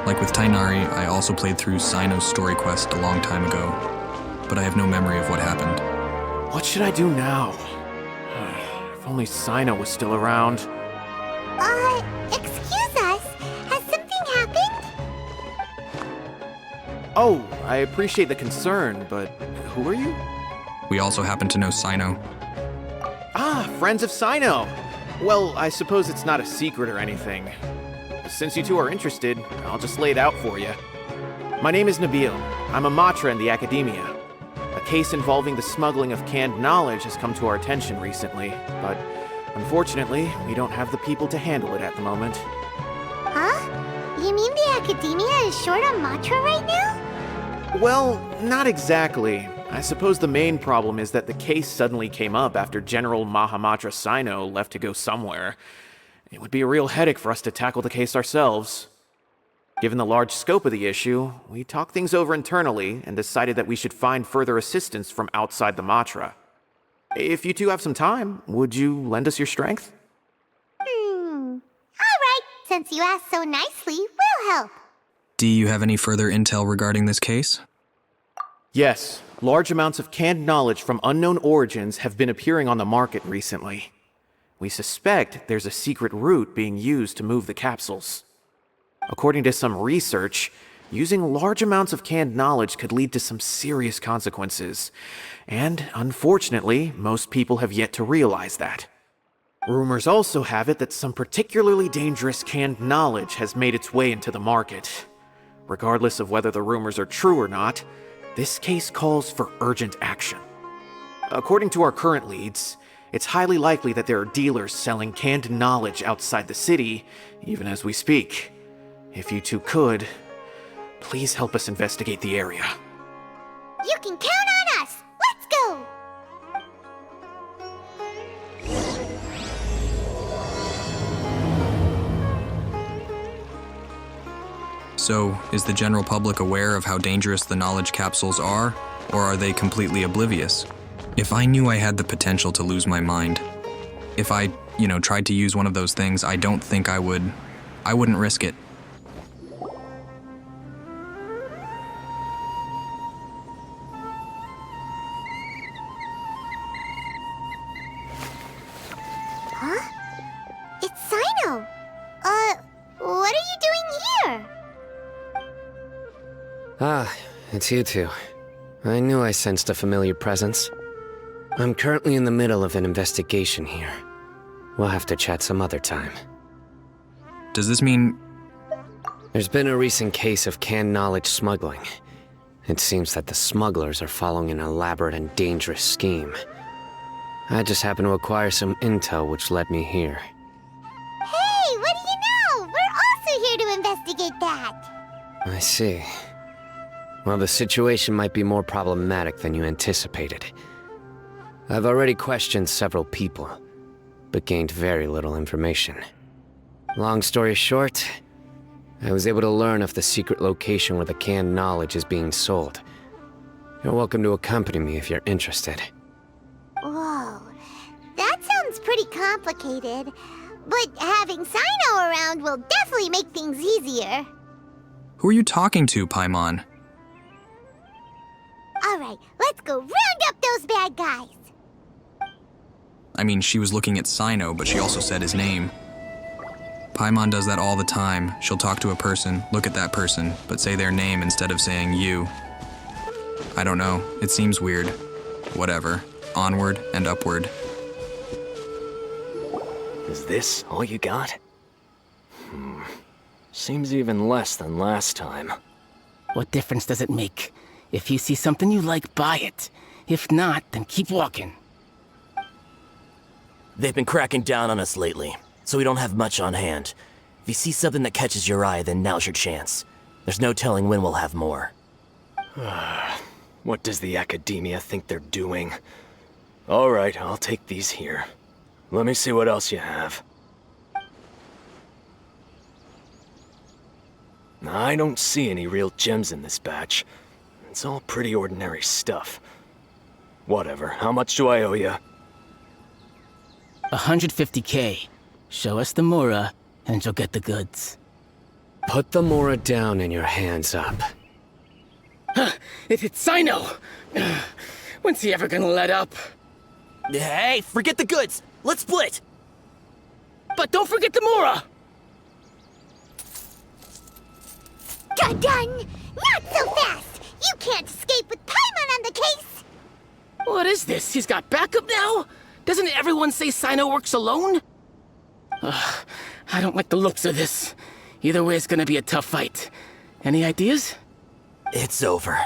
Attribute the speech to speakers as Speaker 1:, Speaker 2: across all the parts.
Speaker 1: Like with Tainari, I also played through Cyno's story quest a long time ago, but I have no memory of what happened.
Speaker 2: What should I do now? If only Cyno was still around.
Speaker 3: Excuse us. Has something happened?
Speaker 2: Oh, I appreciate the concern, but who are you?
Speaker 1: We also happen to know Cyno.
Speaker 2: Ah, friends of Cyno. Well, I suppose it's not a secret or anything. Since you two are interested, I'll just lay it out for you. My name is Nabil. I'm a matra in the academia. A case involving the smuggling of canned knowledge has come to our attention recently, but unfortunately, we don't have the people to handle it at the moment.
Speaker 3: Huh? You mean the academia is short on matra right now?
Speaker 2: Well, not exactly. I suppose the main problem is that the case suddenly came up after General Mahamatra Cyno left to go somewhere. It would be a real headache for us to tackle the case ourselves. Given the large scope of the issue, we talked things over internally and decided that we should find further assistance from outside the Matra. If you two have some time, would you lend us your strength?
Speaker 3: All right. Since you asked so nicely, we'll help.
Speaker 1: Do you have any further intel regarding this case?
Speaker 2: Yes. Large amounts of canned knowledge from unknown origins have been appearing on the market recently. We suspect there's a secret route being used to move the capsules. According to some research, using large amounts of canned knowledge could lead to some serious consequences. And unfortunately, most people have yet to realize that. Rumors also have it that some particularly dangerous canned knowledge has made its way into the market. Regardless of whether the rumors are true or not, this case calls for urgent action. According to our current leads, it's highly likely that there are dealers selling canned knowledge outside the city, even as we speak. If you two could, please help us investigate the area.
Speaker 3: You can count on us. Let's go.
Speaker 1: So, is the general public aware of how dangerous the knowledge capsules are, or are they completely oblivious? If I knew I had the potential to lose my mind, if I, tried to use one of those things, I don't think I wouldn't risk it.
Speaker 3: Huh? It's Cyno. What are you doing here?
Speaker 4: Ah, it's you two. I knew I sensed a familiar presence. I'm currently in the middle of an investigation here. We'll have to chat some other time.
Speaker 1: Does this mean...
Speaker 4: There's been a recent case of canned knowledge smuggling. It seems that the smugglers are following an elaborate and dangerous scheme. I just happened to acquire some intel which led me here.
Speaker 3: Hey, what do you know? We're also here to investigate that.
Speaker 4: I see. Well, the situation might be more problematic than you anticipated. I've already questioned several people, but gained very little information. Long story short, I was able to learn of the secret location where the canned knowledge is being sold. You're welcome to accompany me if you're interested.
Speaker 3: Whoa, that sounds pretty complicated. But having Cyno around will definitely make things easier.
Speaker 1: Who are you talking to, Paimon?
Speaker 3: All right, let's go round up those bad guys.
Speaker 1: I mean, she was looking at Cyno, but she also said his name. Paimon does that all the time. She'll talk to a person, look at that person, but say their name instead of saying you. I don't know, it seems weird. Whatever. Onward and upward.
Speaker 5: Is this all you got? Seems even less than last time.
Speaker 6: What difference does it make? If you see something you like, buy it. If not, then keep walking.
Speaker 7: They've been cracking down on us lately, so we don't have much on hand. If you see something that catches your eye, then now's your chance. There's no telling when we'll have more.
Speaker 5: What does the academia think they're doing? All right, I'll take these here. Let me see what else you have. I don't see any real gems in this batch. It's all pretty ordinary stuff. Whatever, how much do I owe you?
Speaker 6: 150K. Show us the Mura, and you'll get the goods.
Speaker 4: Put the Mora down and your hands up.
Speaker 6: It's Cyno! When's he ever gonna let up?
Speaker 7: Hey, forget the goods! Let's split!
Speaker 6: But don't forget the Mora!
Speaker 3: Dun-dun! Not so fast! You can't escape with Paimon on the case!
Speaker 6: What is this? He's got backup now? Doesn't everyone say Cyno works alone? I don't like the looks of this. Either way, it's gonna be a tough fight. Any ideas?
Speaker 7: It's over.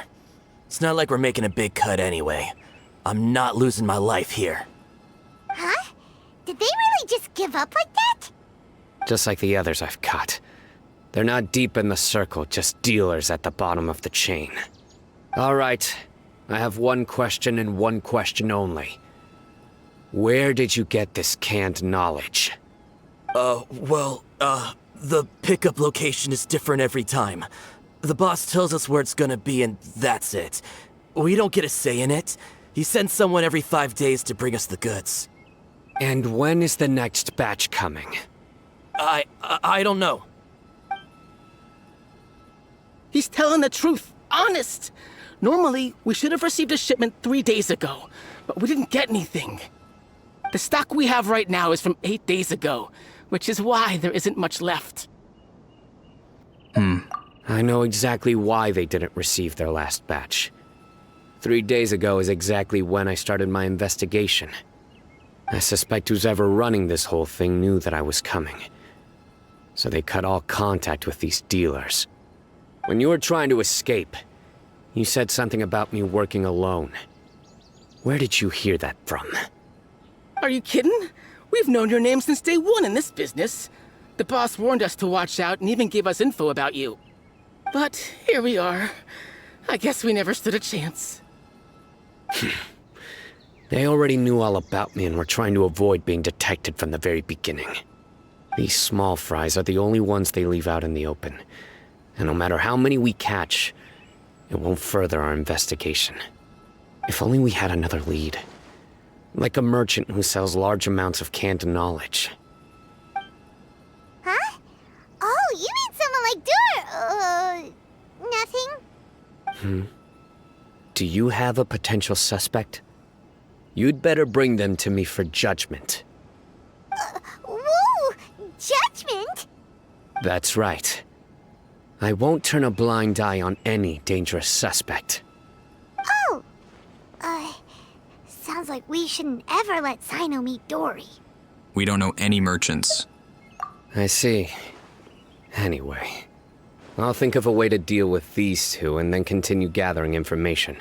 Speaker 7: It's not like we're making a big cut anyway. I'm not losing my life here.
Speaker 3: Huh? Did they really just give up like that?
Speaker 4: Just like the others I've caught. They're not deep in the circle, just dealers at the bottom of the chain. All right, I have one question and one question only. Where did you get this canned knowledge?
Speaker 7: The pickup location is different every time. The boss tells us where it's gonna be and that's it. We don't get a say in it. He sends someone every 5 days to bring us the goods.
Speaker 4: And when is the next batch coming?
Speaker 7: I don't know.
Speaker 6: He's telling the truth. Honest! Normally, we should have received a shipment 3 days ago, but we didn't get anything. The stock we have right now is from 8 days ago, which is why there isn't much left.
Speaker 4: I know exactly why they didn't receive their last batch. 3 days ago is exactly when I started my investigation. I suspect who's ever running this whole thing knew that I was coming. So they cut all contact with these dealers. When you were trying to escape, you said something about me working alone. Where did you hear that from?
Speaker 6: Are you kidding? We've known your name since day one in this business. The boss warned us to watch out and even gave us info about you. But here we are. I guess we never stood a chance.
Speaker 4: They already knew all about me and were trying to avoid being detected from the very beginning. These small fries are the only ones they leave out in the open. And no matter how many we catch, it won't further our investigation. If only we had another lead. Like a merchant who sells large amounts of canned knowledge.
Speaker 3: Huh? Oh, you mean someone like nothing?
Speaker 4: Do you have a potential suspect? You'd better bring them to me for judgment.
Speaker 3: Whoa! Judgment?
Speaker 4: That's right. I won't turn a blind eye on any dangerous suspect.
Speaker 3: Oh! Sounds like we shouldn't ever let Cyno meet Dory.
Speaker 1: We don't know any merchants.
Speaker 4: I see. Anyway, I'll think of a way to deal with these two and then continue gathering information.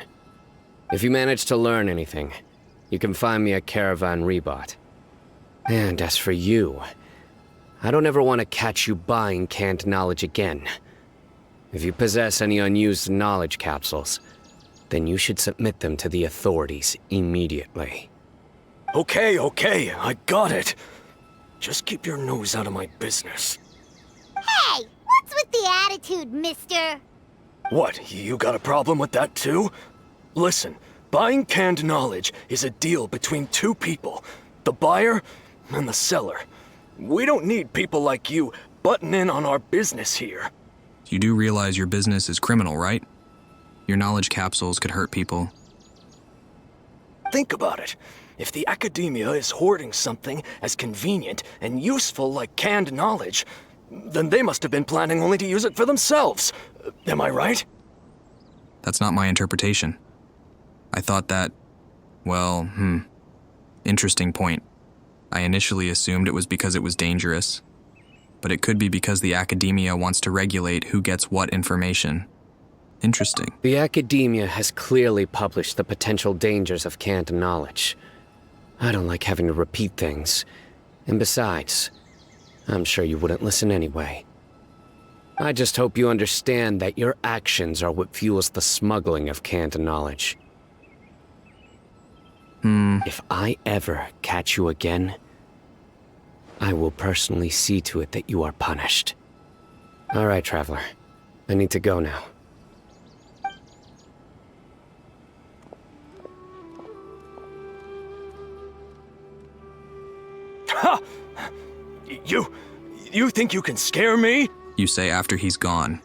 Speaker 4: If you manage to learn anything, you can find me at Caravan Rebot. And as for you, I don't ever want to catch you buying canned knowledge again. If you possess any unused knowledge capsules, then you should submit them to the authorities immediately.
Speaker 5: Okay, I got it. Just keep your nose out of my business.
Speaker 3: Hey! What's with the attitude, mister?
Speaker 5: What, you got a problem with that too? Listen, buying canned knowledge is a deal between two people, the buyer and the seller. We don't need people like you butting in on our business here.
Speaker 1: You do realize your business is criminal, right? Your knowledge capsules could hurt people.
Speaker 5: Think about it. If the academia is hoarding something as convenient and useful like canned knowledge, then they must have been planning only to use it for themselves. Am I right?
Speaker 1: That's not my interpretation. I thought that, well, interesting point. I initially assumed it was because it was dangerous. But it could be because the academia wants to regulate who gets what information. Interesting.
Speaker 4: The academia has clearly published the potential dangers of canned knowledge. I don't like having to repeat things. And besides, I'm sure you wouldn't listen anyway. I just hope you understand that your actions are what fuels the smuggling of canned knowledge. If I ever catch you again, I will personally see to it that you are punished. All right, Traveler. I need to go now.
Speaker 5: Ha! You think you can scare me?
Speaker 1: You say after he's gone.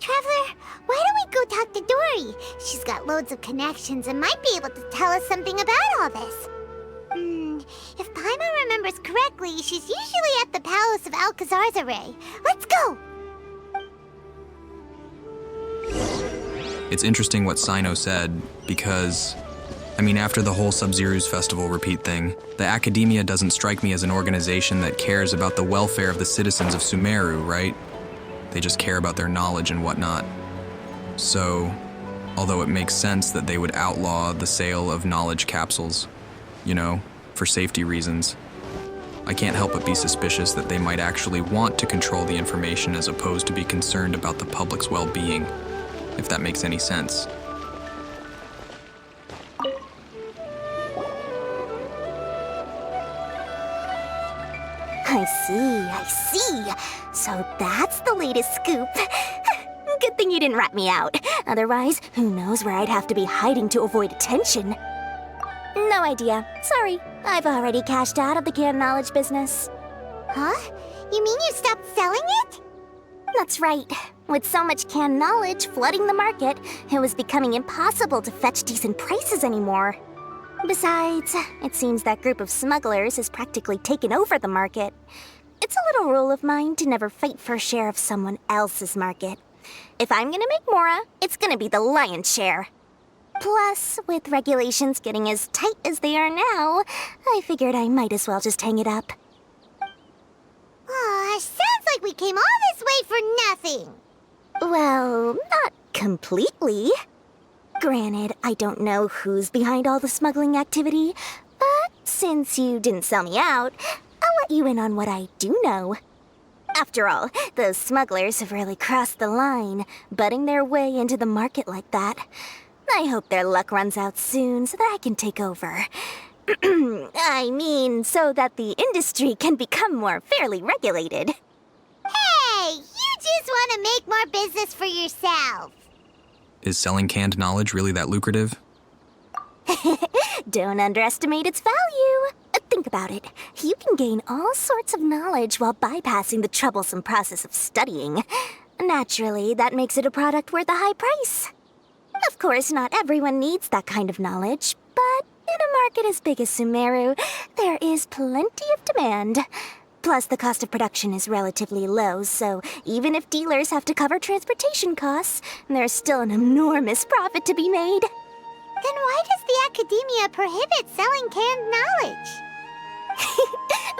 Speaker 3: Traveler, why don't we go talk to Dory? She's got loads of connections and might be able to tell us something about all this. If Paimon remembers correctly, she's usually at the Palace of Alcazar's Array. Let's go!
Speaker 1: It's interesting what Cyno said, because, after the whole Sub-Zero's Festival repeat thing, the Academia doesn't strike me as an organization that cares about the welfare of the citizens of Sumeru, right? They just care about their knowledge and whatnot. So, although it makes sense that they would outlaw the sale of knowledge capsules, for safety reasons, I can't help but be suspicious that they might actually want to control the information as opposed to be concerned about the public's well-being, if that makes any sense.
Speaker 8: I see. So that's the latest scoop. Good thing you didn't rat me out. Otherwise, who knows where I'd have to be hiding to avoid attention. No idea. Sorry. I've already cashed out of the canned knowledge business.
Speaker 3: Huh? You mean you stopped selling it?
Speaker 8: That's right. With so much canned knowledge flooding the market, it was becoming impossible to fetch decent prices anymore. Besides, it seems that group of smugglers has practically taken over the market. It's a little rule of mine to never fight for a share of someone else's market. If I'm gonna make Mora, it's gonna be the lion's share. Plus, with regulations getting as tight as they are now, I figured I might as well just hang it up.
Speaker 3: Aw, sounds like we came all this way for nothing.
Speaker 8: Well, not completely. Granted, I don't know who's behind all the smuggling activity, but since you didn't sell me out, I'll let you in on what I do know. After all, those smugglers have really crossed the line, butting their way into the market like that. I hope their luck runs out soon so that I can take over. So that the industry can become more fairly regulated.
Speaker 3: Hey, you just want to make more business for yourself.
Speaker 1: Is selling canned knowledge really that lucrative?
Speaker 8: Don't underestimate its value. Think about it. You can gain all sorts of knowledge while bypassing the troublesome process of studying. Naturally, that makes it a product worth a high price. Of course, not everyone needs that kind of knowledge, but in a market as big as Sumeru, there is plenty of demand. Plus, the cost of production is relatively low, so even if dealers have to cover transportation costs, there's still an enormous profit to be made.
Speaker 3: Then why does the Academia prohibit selling canned knowledge?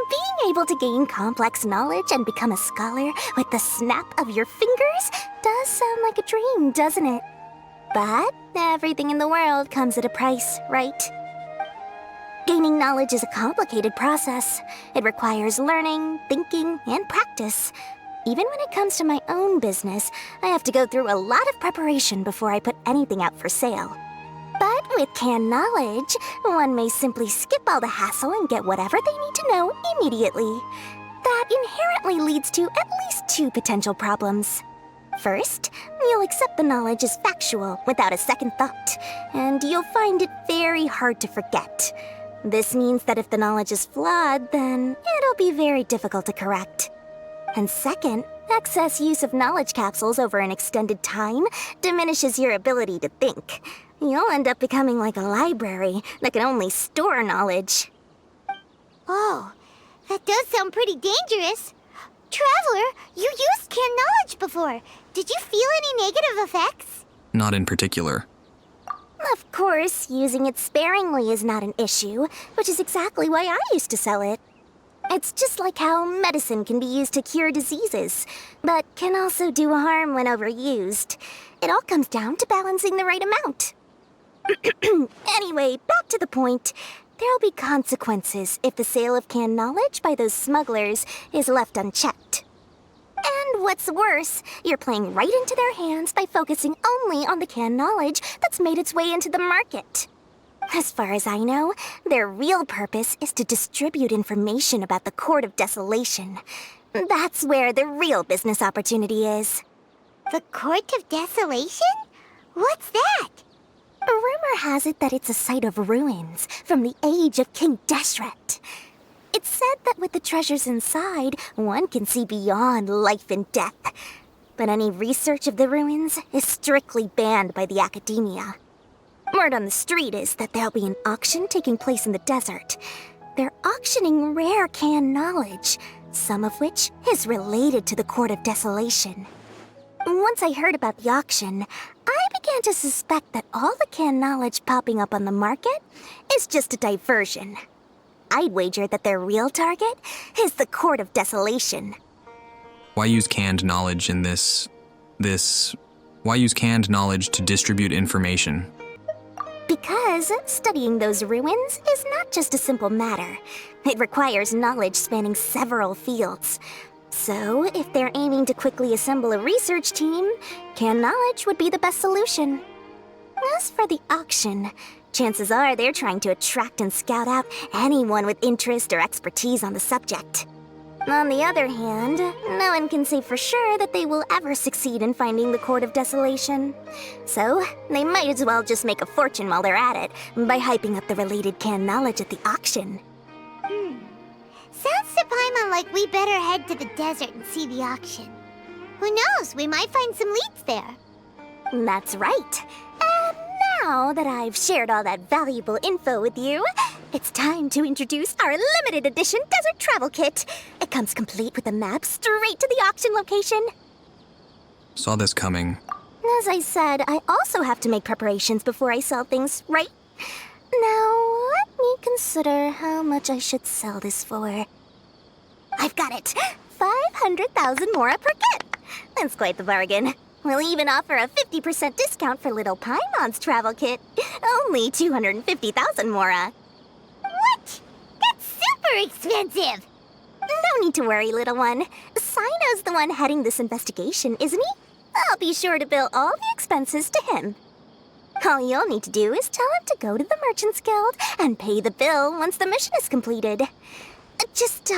Speaker 8: Being able to gain complex knowledge and become a scholar with the snap of your fingers does sound like a dream, doesn't it? But everything in the world comes at a price, right? Gaining knowledge is a complicated process. It requires learning, thinking, and practice. Even when it comes to my own business, I have to go through a lot of preparation before I put anything out for sale. But with canned knowledge, one may simply skip all the hassle and get whatever they need to know immediately. That inherently leads to at least two potential problems. First, you'll accept the knowledge as factual without a second thought, and you'll find it very hard to forget. This means that if the knowledge is flawed, then it'll be very difficult to correct. And second, excess use of knowledge capsules over an extended time diminishes your ability to think. You'll end up becoming like a library that can only store knowledge.
Speaker 3: Oh, that does sound pretty dangerous. Traveler, you used canned knowledge before. Did you feel any negative effects?
Speaker 1: Not in particular.
Speaker 8: Of course, using it sparingly is not an issue, which is exactly why I used to sell it. It's just like how medicine can be used to cure diseases, but can also do harm when overused. It all comes down to balancing the right amount. Anyway, back to the point. There'll be consequences if the sale of canned knowledge by those smugglers is left unchecked. And what's worse, you're playing right into their hands by focusing only on the canned knowledge that's made its way into the market. As far as I know, their real purpose is to distribute information about the Court of Desolation. That's where the real business opportunity is.
Speaker 3: The Court of Desolation? What's that?
Speaker 8: Rumor has it that it's a site of ruins from the age of King Deshret. It's said that with the treasures inside, one can see beyond life and death. But any research of the ruins is strictly banned by the academia. Word on the street is that there'll be an auction taking place in the desert. They're auctioning rare canned knowledge, some of which is related to the Court of Desolation. Once I heard about the auction, I began to suspect that all the canned knowledge popping up on the market is just a diversion. I'd wager that their real target is the Court of Desolation.
Speaker 1: Why use canned knowledge in why use canned knowledge to distribute information?
Speaker 8: Because studying those ruins is not just a simple matter. It requires knowledge spanning several fields. So, if they're aiming to quickly assemble a research team, canned knowledge would be the best solution. As for the auction, chances are they're trying to attract and scout out anyone with interest or expertise on the subject. On the other hand, no one can say for sure that they will ever succeed in finding the Court of Desolation. So, they might as well just make a fortune while they're at it by hyping up the related canned knowledge at the auction.
Speaker 3: Sounds to Paimon like we better head to the desert and see the auction. Who knows, we might find some leads there.
Speaker 8: That's right. And now that I've shared all that valuable info with you, it's time to introduce our limited edition desert travel kit. It comes complete with a map straight to the auction location.
Speaker 1: Saw this coming.
Speaker 8: As I said, I also have to make preparations before I sell things, right? Now, let me consider how much I should sell this for. I've got it! 500,000 mora per kit! That's quite the bargain. We'll even offer a 50% discount for little Paimon's travel kit. Only 250,000 mora.
Speaker 3: What? That's super expensive!
Speaker 8: No need to worry, little one. Cyno's the one heading this investigation, isn't he? I'll be sure to bill all the expenses to him. All you'll need to do is tell him to go to the Merchants Guild and pay the bill once the mission is completed. Just,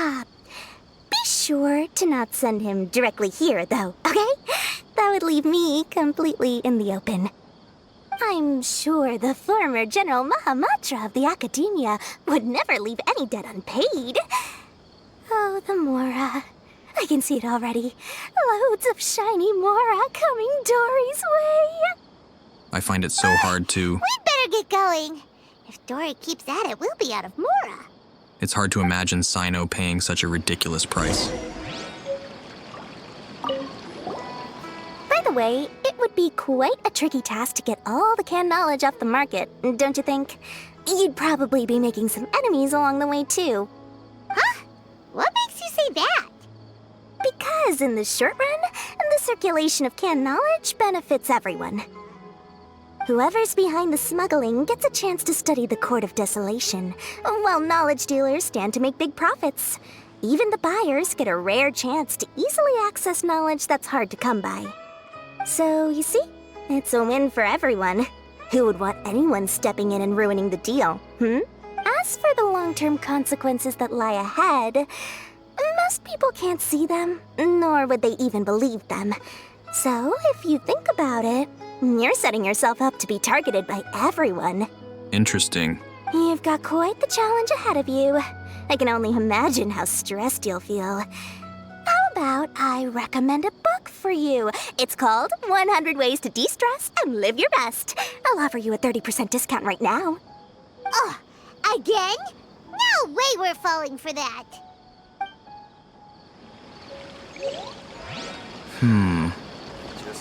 Speaker 8: be sure to not send him directly here, though, okay? That would leave me completely in the open. I'm sure the former General Mahamatra of the Academia would never leave any debt unpaid. Oh, the Mora. I can see it already. Loads of shiny Mora coming Dory's way.
Speaker 1: I find it so hard to...
Speaker 3: We'd better get going. If Dory keeps at it, we'll be out of Mora.
Speaker 1: It's hard to imagine Cyno paying such a ridiculous price.
Speaker 8: By the way, it would be quite a tricky task to get all the canned knowledge off the market, don't you think? You'd probably be making some enemies along the way, too.
Speaker 3: Huh? What makes you say that?
Speaker 8: Because in the short run, the circulation of canned knowledge benefits everyone. Whoever's behind the smuggling gets a chance to study the Court of Desolation, while knowledge dealers stand to make big profits. Even the buyers get a rare chance to easily access knowledge that's hard to come by. So, you see, it's a win for everyone. Who would want anyone stepping in and ruining the deal, As for the long-term consequences that lie ahead, most people can't see them, nor would they even believe them. So, if you think about it, you're setting yourself up to be targeted by everyone.
Speaker 1: Interesting.
Speaker 8: You've got quite the challenge ahead of you. I can only imagine how stressed you'll feel. How about I recommend a book for you? It's called 100 Ways to De-Stress and Live Your Best. I'll offer you a 30% discount right now.
Speaker 3: Oh, again? No way we're falling for that.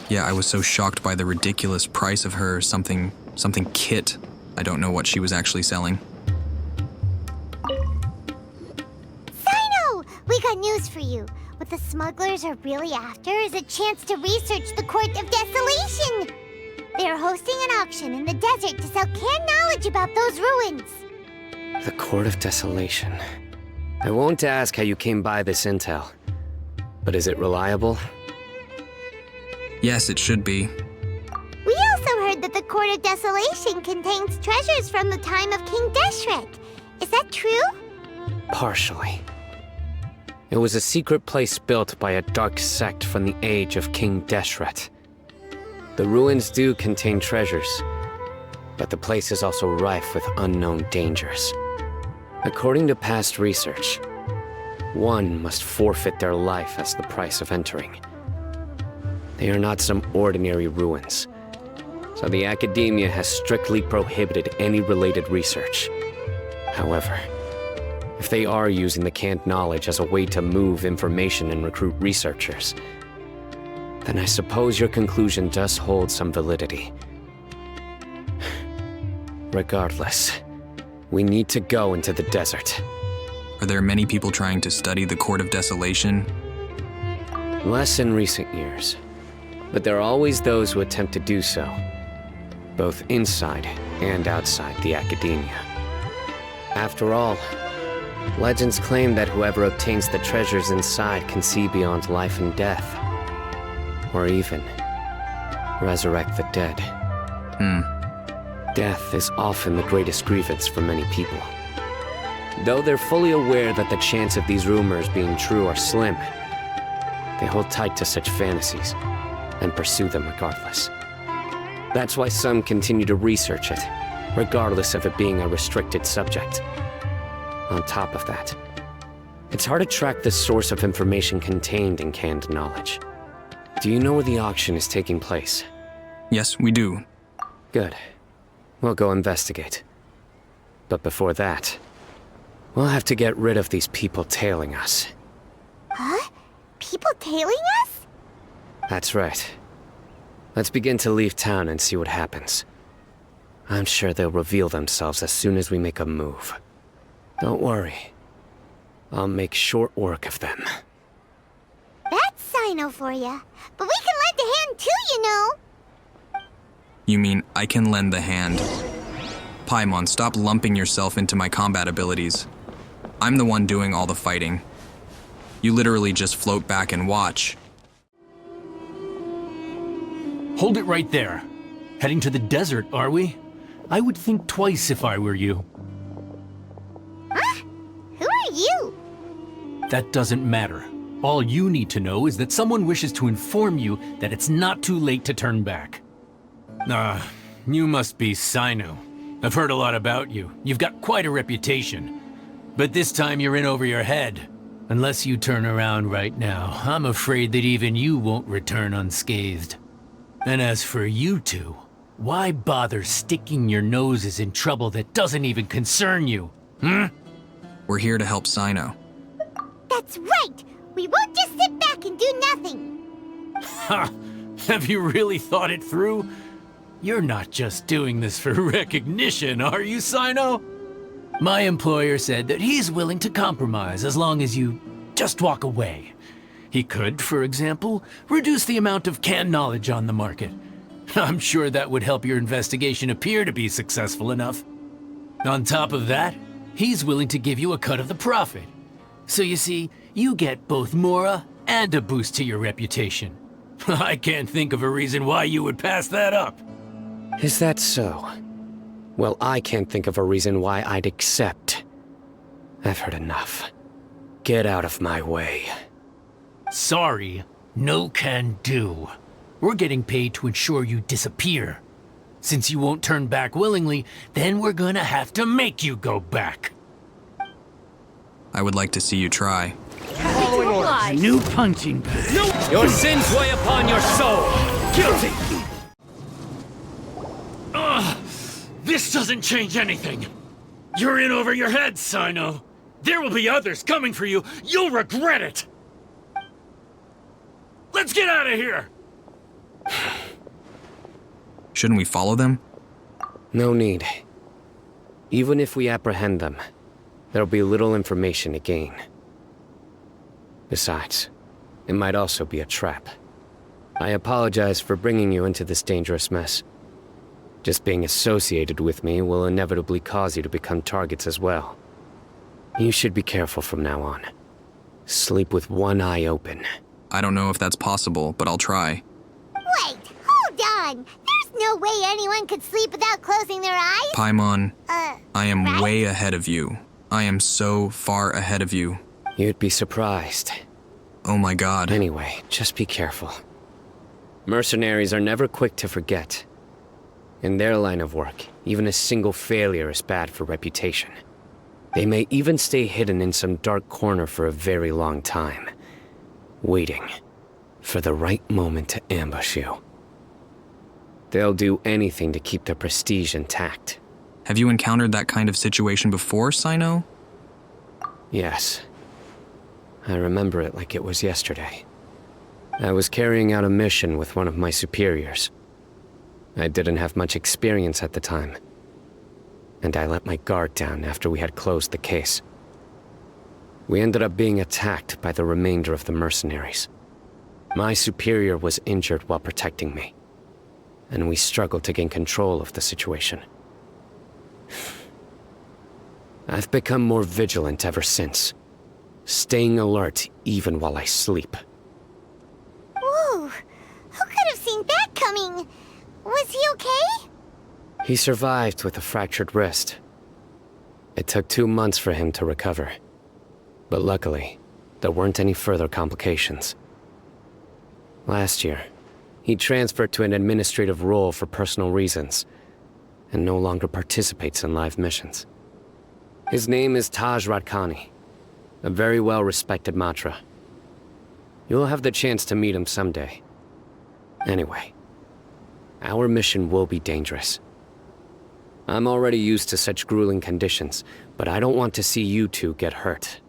Speaker 1: Yeah, I was so shocked by the ridiculous price of her something kit. I don't know what she was actually selling.
Speaker 3: Cyno! We got news for you. What the smugglers are really after is a chance to research the Court of Desolation. They are hosting an auction in the desert to sell canned knowledge about those ruins.
Speaker 4: The Court of Desolation. I won't ask how you came by this intel, but is it reliable?
Speaker 1: Yes, it should be.
Speaker 3: We also heard that the Court of Desolation contains treasures from the time of King Deshret. Is that true?
Speaker 4: Partially. It was a secret place built by a dark sect from the age of King Deshret. The ruins do contain treasures, but the place is also rife with unknown dangers. According to past research, one must forfeit their life as the price of entering. They are not some ordinary ruins, so the academia has strictly prohibited any related research. However, if they are using the canned knowledge as a way to move information and recruit researchers, then I suppose your conclusion does hold some validity. Regardless, we need to go into the desert.
Speaker 1: Are there many people trying to study the Court of Desolation?
Speaker 4: Less in recent years, but there are always those who attempt to do so, both inside and outside the academia. After all, legends claim that whoever obtains the treasures inside can see beyond life and death, or even resurrect the dead. Death is often the greatest grievance for many people. Though they're fully aware that the chance of these rumors being true are slim, they hold tight to such fantasies and pursue them regardless. That's why some continue to research it, regardless of it being a restricted subject. On top of that, it's hard to track the source of information contained in canned knowledge. Do you know where the auction is taking place?
Speaker 1: Yes, we do.
Speaker 4: Good. We'll go investigate. But before that, we'll have to get rid of these people tailing us.
Speaker 3: Huh? People tailing us?
Speaker 4: That's right. Let's begin to leave town and see what happens. I'm sure they'll reveal themselves as soon as we make a move. Don't worry. I'll make short work of them.
Speaker 3: That's Cyno for ya. But we can lend a hand too, you know.
Speaker 1: You mean I can lend the hand? Paimon, stop lumping yourself into my combat abilities. I'm the one doing all the fighting. You literally just float back and watch.
Speaker 9: Hold it right there. Heading to the desert, are we? I would think twice if I were you.
Speaker 3: Huh? Who are you?
Speaker 9: That doesn't matter. All you need to know is that someone wishes to inform you that it's not too late to turn back. You must be Cyno. I've heard a lot about you. You've got quite a reputation. But this time you're in over your head. Unless you turn around right now, I'm afraid that even you won't return unscathed. And as for you two, why bother sticking your noses in trouble that doesn't even concern you?
Speaker 1: We're here to help Cyno.
Speaker 3: That's right! We won't just sit back and do nothing!
Speaker 9: Ha! Have you really thought it through? You're not just doing this for recognition, are you, Cyno? My employer said that he's willing to compromise as long as you just walk away. He could, for example, reduce the amount of canned knowledge on the market. I'm sure that would help your investigation appear to be successful enough. On top of that, he's willing to give you a cut of the profit. So you see, you get both Mora and a boost to your reputation. I can't think of a reason why you would pass that up.
Speaker 4: Is that so? Well, I can't think of a reason why I'd accept. I've heard enough. Get out of my way.
Speaker 9: Sorry, no can do. We're getting paid to ensure you disappear. Since you won't turn back willingly, then we're gonna have to make you go back.
Speaker 1: I would like to see you try.
Speaker 6: New punching bag.
Speaker 9: Your sins weigh upon your soul. Guilty. This doesn't change anything. You're in over your head, Cyno. There will be others coming for you. You'll regret it. Let's get out of here.
Speaker 1: Shouldn't we follow them?
Speaker 4: No need. Even if we apprehend them, there'll be little information to gain. Besides, it might also be a trap. I apologize for bringing you into this dangerous mess. Just being associated with me will inevitably cause you to become targets as well. You should be careful from now on. Sleep with one eye open.
Speaker 1: I don't know if that's possible, but I'll try.
Speaker 3: Wait, hold on! There's no way anyone could sleep without closing their eyes!
Speaker 1: Paimon, I am
Speaker 3: right?
Speaker 1: way ahead of you. I am so far ahead of you.
Speaker 4: You'd be surprised.
Speaker 1: Oh my god.
Speaker 4: Anyway, just be careful. Mercenaries are never quick to forget. In their line of work, even a single failure is bad for reputation. They may even stay hidden in some dark corner for a very long time, waiting for the right moment to ambush you. They'll do anything to keep their prestige intact.
Speaker 1: Have you encountered that kind of situation before, Cyno?
Speaker 4: Yes. I remember it like it was yesterday. I was carrying out a mission with one of my superiors. I didn't have much experience at the time, and I let my guard down after we had closed the case. We ended up being attacked by the remainder of the mercenaries. My superior was injured while protecting me, and we struggled to gain control of the situation. I've become more vigilant ever since, staying alert even while I sleep.
Speaker 3: Whoa! Who could have seen that coming? Was he okay?
Speaker 4: He survived with a fractured wrist. It took 2 months for him to recover. But luckily, there weren't any further complications. Last year, he transferred to an administrative role for personal reasons, and no longer participates in live missions. His name is Taj Radkani, a very well-respected Matra. You'll have the chance to meet him someday. Anyway, our mission will be dangerous. I'm already used to such grueling conditions, but I don't want to see you two get hurt.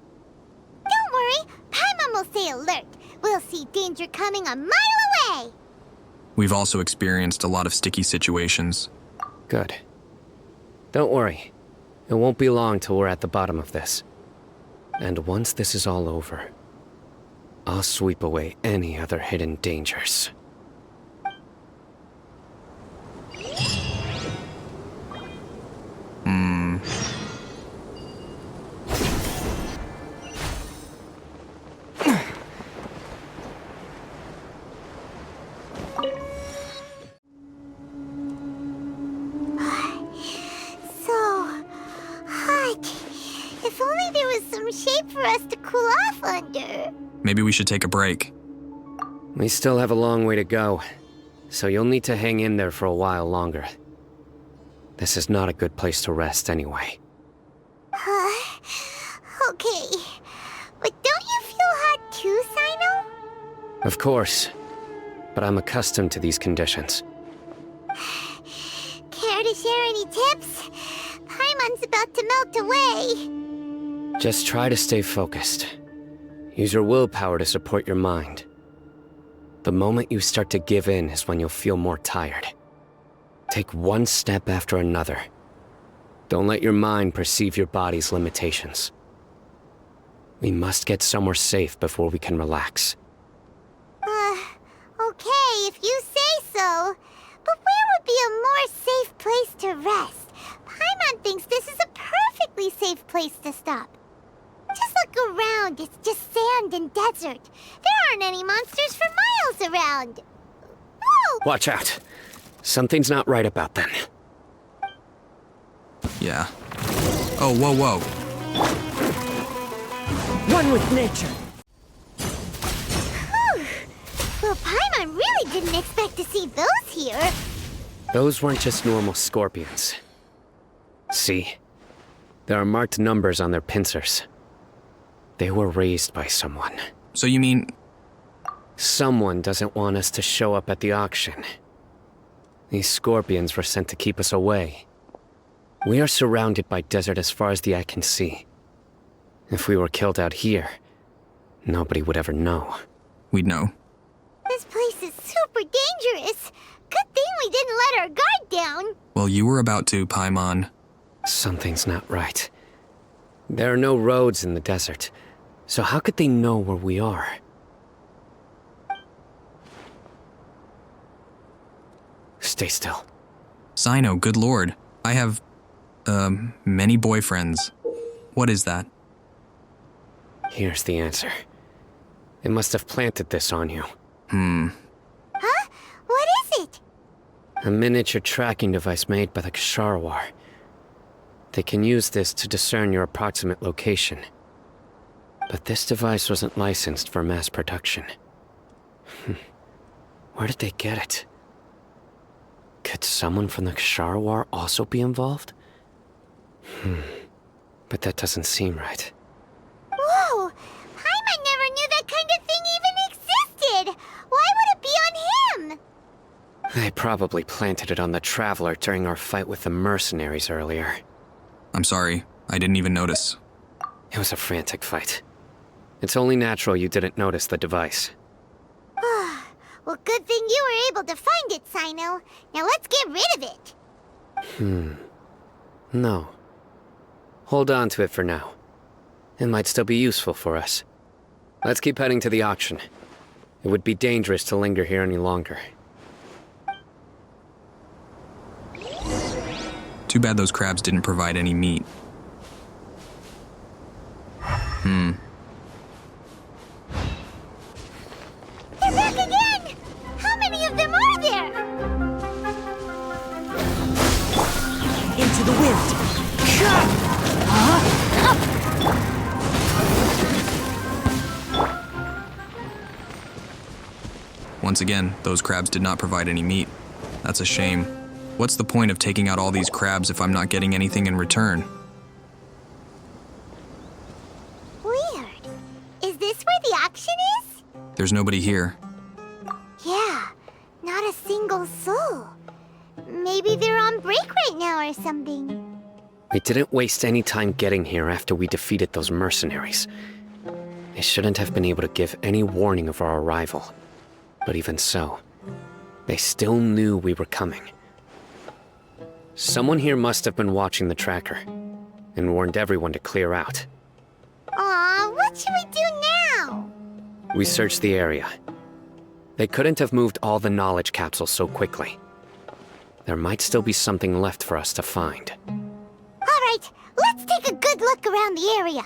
Speaker 3: Don't worry, Paimon will stay alert. We'll see danger coming a mile away.
Speaker 1: We've also experienced a lot of sticky situations.
Speaker 4: Good. Don't worry. It won't be long till we're at the bottom of this. And once this is all over, I'll sweep away any other hidden dangers.
Speaker 3: So hot. If only there was some shade for us to cool off under.
Speaker 1: Maybe we should take a break.
Speaker 4: We still have a long way to go, so you'll need to hang in there for a while longer. This is not a good place to rest anyway.
Speaker 3: Okay. But don't you feel hot too, Cyno?
Speaker 4: Of course, but I'm accustomed to these conditions.
Speaker 3: Care to share any tips? Paimon's about to melt away.
Speaker 4: Just try to stay focused. Use your willpower to support your mind. The moment you start to give in is when you'll feel more tired. Take one step after another. Don't let your mind perceive your body's limitations. We must get somewhere safe before we can relax.
Speaker 3: Okay, if you say so. But where would be a more safe place to rest? Paimon thinks this is a perfectly safe place to stop. Just look around, it's just sand and desert. There aren't any monsters for miles around. Whoa!
Speaker 4: Watch out. Something's not right about them.
Speaker 1: Yeah. Oh, whoa, whoa.
Speaker 10: One with nature.
Speaker 3: Well, Paimon really didn't expect to see those here.
Speaker 4: Those weren't just normal scorpions. See? There are marked numbers on their pincers. They were raised by someone.
Speaker 1: So you mean...
Speaker 4: Someone doesn't want us to show up at the auction. These scorpions were sent to keep us away. We are surrounded by desert as far as the eye can see. If we were killed out here, nobody would ever know.
Speaker 1: We'd know.
Speaker 3: This place is super dangerous. Good thing we didn't let our guard down.
Speaker 1: Well, you were about to, Paimon.
Speaker 4: Something's not right. There are no roads in the desert, so how could they know where we are? Stay still.
Speaker 1: Cyno, good lord. I have, many boyfriends. What is that?
Speaker 4: Here's the answer. They must have planted this on you.
Speaker 3: Huh? What is it?
Speaker 4: A miniature tracking device made by the Ksharawar. They can use this to discern your approximate location. But this device wasn't licensed for mass production. Where did they get it? Could someone from the Ksharawar also be involved? but that doesn't seem right.
Speaker 3: Whoa! Paimon never knew that kind of thing even existed! Why would it be on him?
Speaker 4: They probably planted it on the Traveler during our fight with the mercenaries earlier.
Speaker 1: I'm sorry, I didn't even notice.
Speaker 4: It was a frantic fight. It's only natural you didn't notice the device.
Speaker 3: Well, good thing you were able to find it, Cyno. Now let's get rid of it.
Speaker 4: No. Hold on to it for now. It might still be useful for us. Let's keep heading to the auction. It would be dangerous to linger here any longer.
Speaker 1: Too bad those crabs didn't provide any meat.
Speaker 3: They're back again! How many of them are there?
Speaker 7: Into the wind!
Speaker 1: Once again, those crabs did not provide any meat. That's a shame. What's the point of taking out all these crabs if I'm not getting anything in return?
Speaker 3: Weird. Is this where the auction is?
Speaker 1: There's nobody here.
Speaker 3: Yeah, not a single soul. Maybe they're on break right now or something.
Speaker 4: We didn't waste any time getting here after we defeated those mercenaries. They shouldn't have been able to give any warning of our arrival. But even so, they still knew we were coming. Someone here must have been watching the tracker and warned everyone to clear out.
Speaker 3: Aw, what should we do now?
Speaker 4: We searched the area. They couldn't have moved all the knowledge capsules so quickly. There might still be something left for us to find.
Speaker 3: Alright, let's take a good look around the area.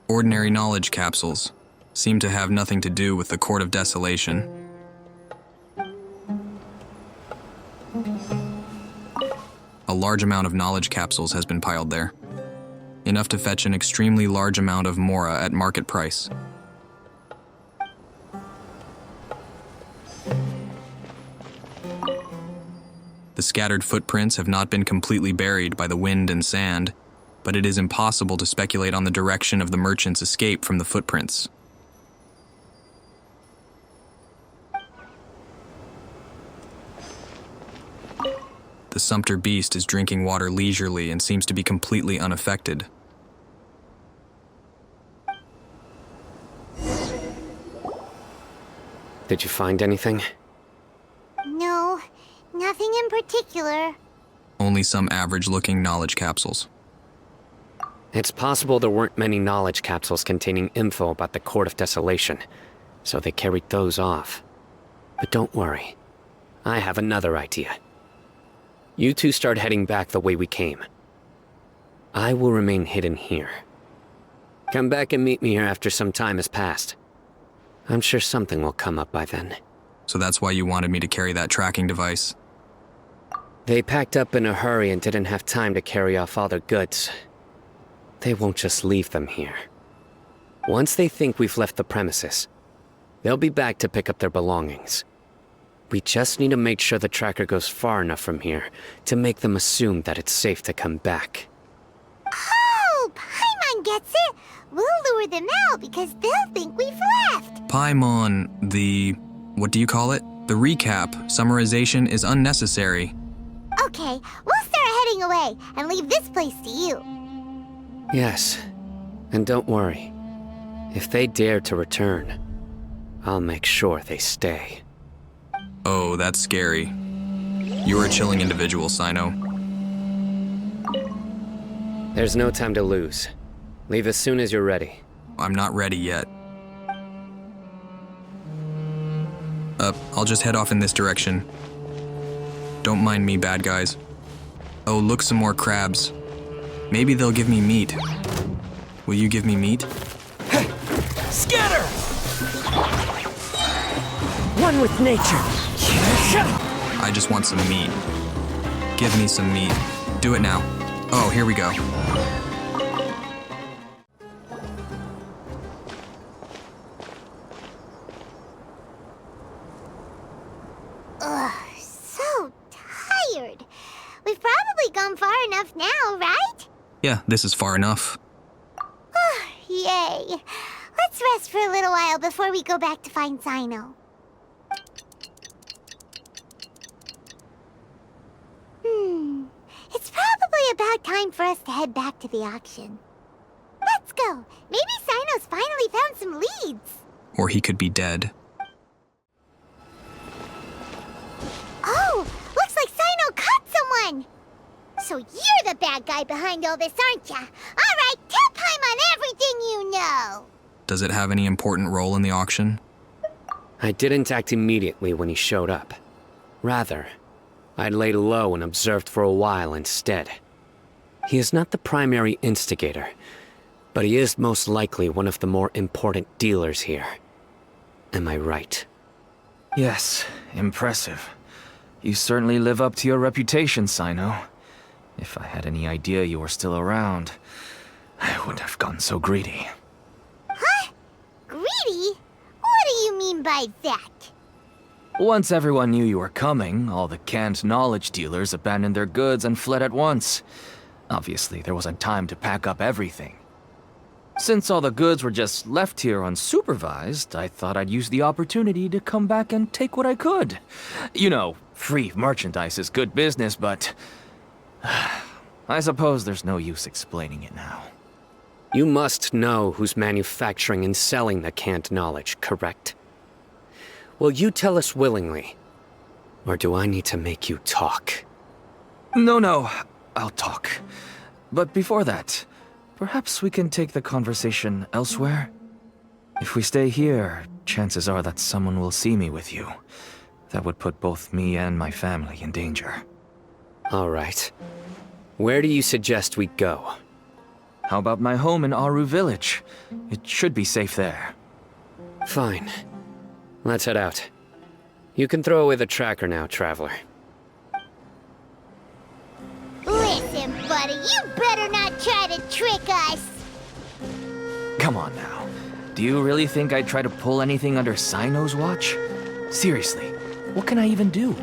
Speaker 1: Ordinary knowledge capsules seem to have nothing to do with the Court of Desolation. A large amount of knowledge capsules has been piled there. Enough to fetch an extremely large amount of mora at market price. The scattered footprints have not been completely buried by the wind and sand, but it is impossible to speculate on the direction of the merchant's escape from the footprints. The sumpter beast is drinking water leisurely and seems to be completely unaffected.
Speaker 4: Did you find anything?
Speaker 3: No, nothing in particular.
Speaker 1: Only some average-looking knowledge capsules.
Speaker 4: It's possible there weren't many knowledge capsules containing info about the Court of Desolation, so they carried those off. But don't worry. I have another idea. You two start heading back the way we came. I will remain hidden here. Come back and meet me here after some time has passed. I'm sure something will come up by then.
Speaker 1: So that's why you wanted me to carry that tracking device.
Speaker 4: They packed up in a hurry and didn't have time to carry off all their goods. They won't just leave them here. Once they think we've left the premises, they'll be back to pick up their belongings. We just need to make sure the tracker goes far enough from here to make them assume that it's safe to come back.
Speaker 3: Oh, Paimon gets it! We'll lure them out because they'll think we've left!
Speaker 1: Paimon, what do you call it? The recap, summarization is unnecessary.
Speaker 3: Okay, we'll start heading away and leave this place to you.
Speaker 4: Yes, and don't worry. If they dare to return, I'll make sure they stay.
Speaker 1: Oh, that's scary. You're a chilling individual, Cyno.
Speaker 4: There's no time to lose. Leave as soon as you're ready.
Speaker 1: I'm not ready yet. I'll just head off in this direction. Don't mind me, bad guys. Oh, look, some more crabs. Maybe they'll give me meat. Will you give me meat?
Speaker 7: Hey! Scatter! One with nature.
Speaker 1: I just want some meat. Give me some meat. Do it now. Oh, here we go. Yeah, this is far enough.
Speaker 3: Yay. Let's rest for a little while before we go back to find Cyno. It's probably about time for us to head back to the auction. Let's go. Maybe Cyno's finally found some leads.
Speaker 1: Or he could be dead.
Speaker 3: Oh, looks like Cyno caught someone. So you're the bad guy behind all this, aren't ya? All right, tell Paimon everything you know.
Speaker 1: Does it have any important role in the auction?
Speaker 4: I didn't act immediately when he showed up. Rather, I laid low and observed for a while instead. He is not the primary instigator, but he is most likely one of the more important dealers here. Am I right?
Speaker 10: Yes, impressive. You certainly live up to your reputation, Cyno. If I had any idea you were still around, I wouldn't have gotten so greedy.
Speaker 3: Huh? Greedy? What do you mean by that?
Speaker 10: Once everyone knew you were coming, all the canned knowledge dealers abandoned their goods and fled at once. Obviously, there wasn't time to pack up everything. Since all the goods were just left here unsupervised, I thought I'd use the opportunity to come back and take what I could. You know, free merchandise is good business, but I suppose there's no use explaining it now.
Speaker 4: You must know who's manufacturing and selling the canned knowledge, correct? Will you tell us willingly? Or do I need to make you talk?
Speaker 10: No, I'll talk. But before that, perhaps we can take the conversation elsewhere? If we stay here, chances are that someone will see me with you. That would put both me and my family in danger.
Speaker 4: All right. Where do you suggest we go?
Speaker 10: How about my home in Aru Village? It should be safe there.
Speaker 4: Fine. Let's head out. You can throw away the tracker now, Traveler.
Speaker 3: Listen, buddy, you better not try to trick us.
Speaker 10: Come on now. Do you really think I'd try to pull anything under Cyno's watch? Seriously, what can I even do?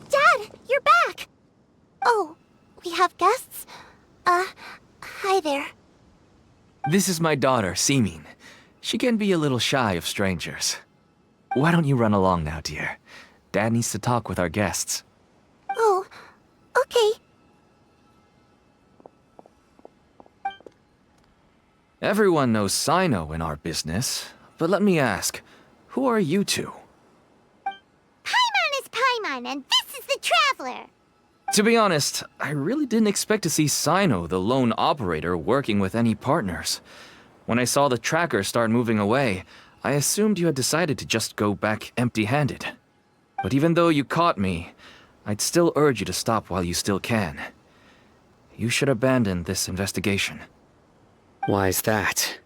Speaker 8: Dad, you're back! Oh, we have guests? Hi there.
Speaker 10: This is my daughter, Simin. She can be a little shy of strangers. Why don't you run along now, dear? Dad needs to talk with our guests.
Speaker 8: Oh, okay.
Speaker 10: Everyone knows Cyno in our business, but let me ask, who are you two?
Speaker 3: Paimon is Paimon, and this is the Traveler.
Speaker 10: To be honest, I really didn't expect to see Cyno, the lone operator, working with any partners. When I saw the tracker start moving away, I assumed you had decided to just go back empty-handed. But even though you caught me, I'd still urge you to stop while you still can. You should abandon this investigation.
Speaker 4: Why is that?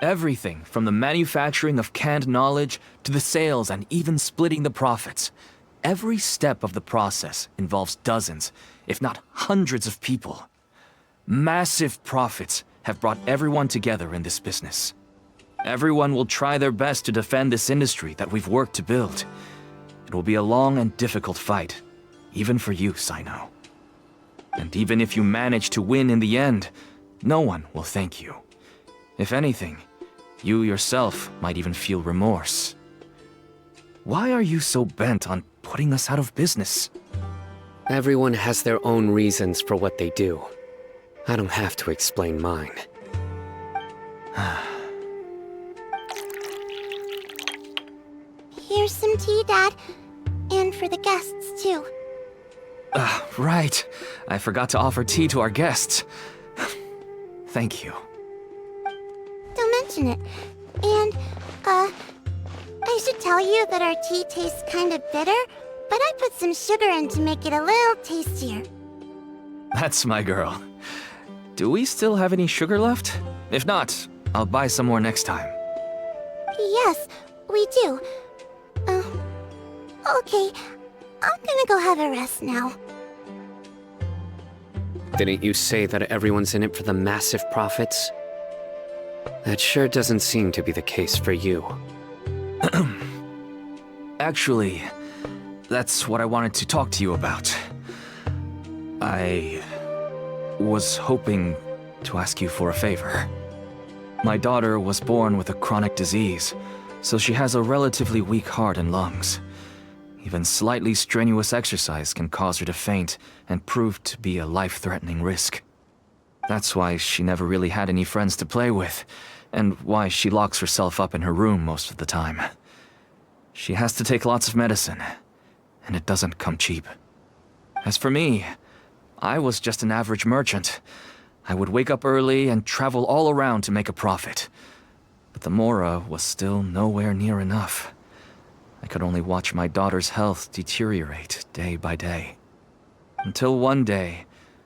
Speaker 10: Everything from the manufacturing of canned knowledge to the sales and even splitting the profits. Every step of the process involves dozens, if not hundreds of people. Massive profits have brought everyone together in this business. Everyone will try their best to defend this industry that we've worked to build. It will be a long and difficult fight, even for you, Cyno. And even if you manage to win in the end, no one will thank you. If anything, you yourself might even feel remorse. Why are you so bent on putting us out of business?
Speaker 4: Everyone has their own reasons for what they do. I don't have to explain mine.
Speaker 8: Here's some tea, Dad. And for the guests, too.
Speaker 10: Right. I forgot to offer tea to our guests. Thank you.
Speaker 8: Don't mention it. And, I should tell you that our tea tastes kind of bitter, but I put some sugar in to make it a little tastier.
Speaker 10: That's my girl. Do we still have any sugar left? If not, I'll buy some more next time.
Speaker 8: Yes, we do. Okay. I'm gonna go have a rest now.
Speaker 4: Didn't you say that everyone's in it for the massive profits? That sure doesn't seem to be the case for you.
Speaker 10: Actually, that's what I wanted to talk to you about. I was hoping to ask you for a favor. My daughter was born with a chronic disease, so she has a relatively weak heart and lungs. Even slightly strenuous exercise can cause her to faint and prove to be a life-threatening risk. That's why she never really had any friends to play with, and why she locks herself up in her room most of the time. She has to take lots of medicine, and it doesn't come cheap. As for me, I was just an average merchant. I would wake up early and travel all around to make a profit. But the Mora was still nowhere near enough. I could only watch my daughter's health deteriorate day by day. Until one day,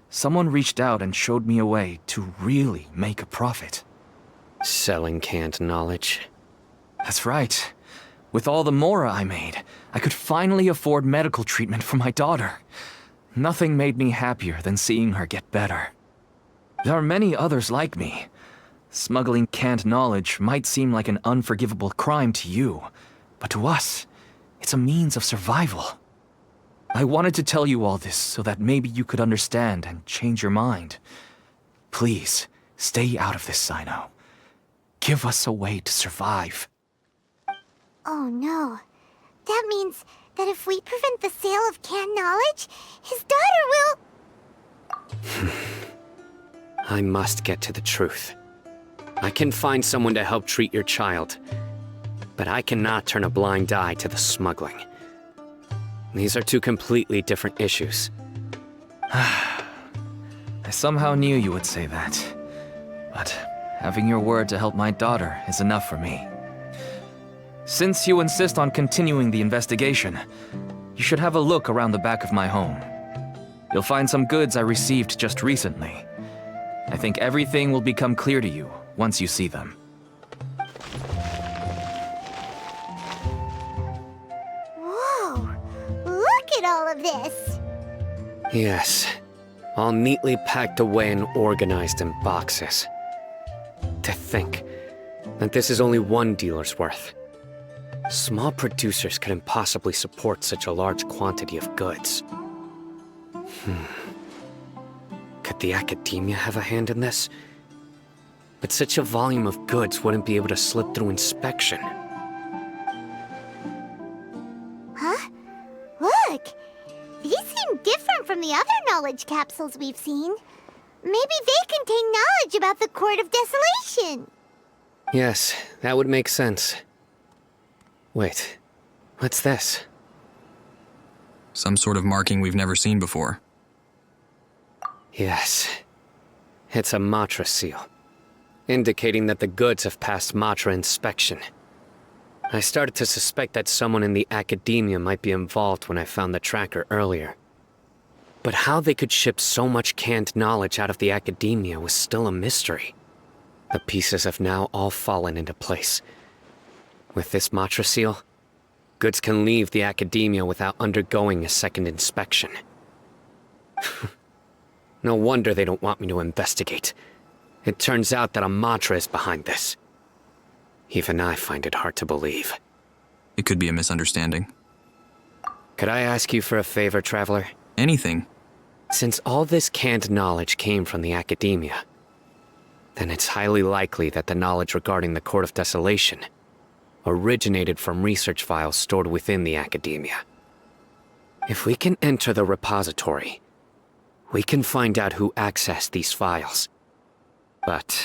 Speaker 10: someone reached out and showed me a way to really make a profit.
Speaker 4: Selling canned knowledge.
Speaker 10: That's right. With all the Mora I made, I could finally afford medical treatment for my daughter. Nothing made me happier than seeing her get better. There are many others like me. Smuggling canned knowledge might seem like an unforgivable crime to you, but to us, it's a means of survival. I wanted to tell you all this so that maybe you could understand and change your mind. Please, stay out of this, Cyno. Give us a way to survive.
Speaker 3: Oh no. That means that if we prevent the sale of canned knowledge, his daughter will...
Speaker 4: I must get to the truth. I can find someone to help treat your child, but I cannot turn a blind eye to the smuggling. These are two completely different issues.
Speaker 10: I somehow knew you would say that. But having your word to help my daughter is enough for me. Since you insist on continuing the investigation, you should have a look around the back of my home. You'll find some goods I received just recently. I think everything will become clear to you once you see them.
Speaker 3: Whoa! Look at all of this!
Speaker 4: Yes, all neatly packed away and organized in boxes. To think that this is only one dealer's worth. Small producers couldn't possibly support such a large quantity of goods. Could the academia have a hand in this? But such a volume of goods wouldn't be able to slip through inspection.
Speaker 3: Huh? Look! These seem different from the other knowledge capsules we've seen. Maybe they contain knowledge about the Court of Desolation.
Speaker 4: Yes, that would make sense. Wait, what's this?
Speaker 1: Some sort of marking we've never seen before.
Speaker 4: Yes, it's a Matra seal, indicating that the goods have passed Matra inspection. I started to suspect that someone in the academia might be involved when I found the tracker earlier. But how they could ship so much canned knowledge out of the academia was still a mystery. The pieces have now all fallen into place. With this Matra seal, goods can leave the academia without undergoing a second inspection. No wonder they don't want me to investigate. It turns out that a Matra is behind this. Even I find it hard to believe.
Speaker 1: It could be a misunderstanding.
Speaker 4: Could I ask you for a favor, Traveler?
Speaker 1: Anything.
Speaker 4: Since all this canned knowledge came from the academia, then it's highly likely that the knowledge regarding the Court of Desolation originated from research files stored within the academia. If we can enter the repository, we can find out who accessed these files. But,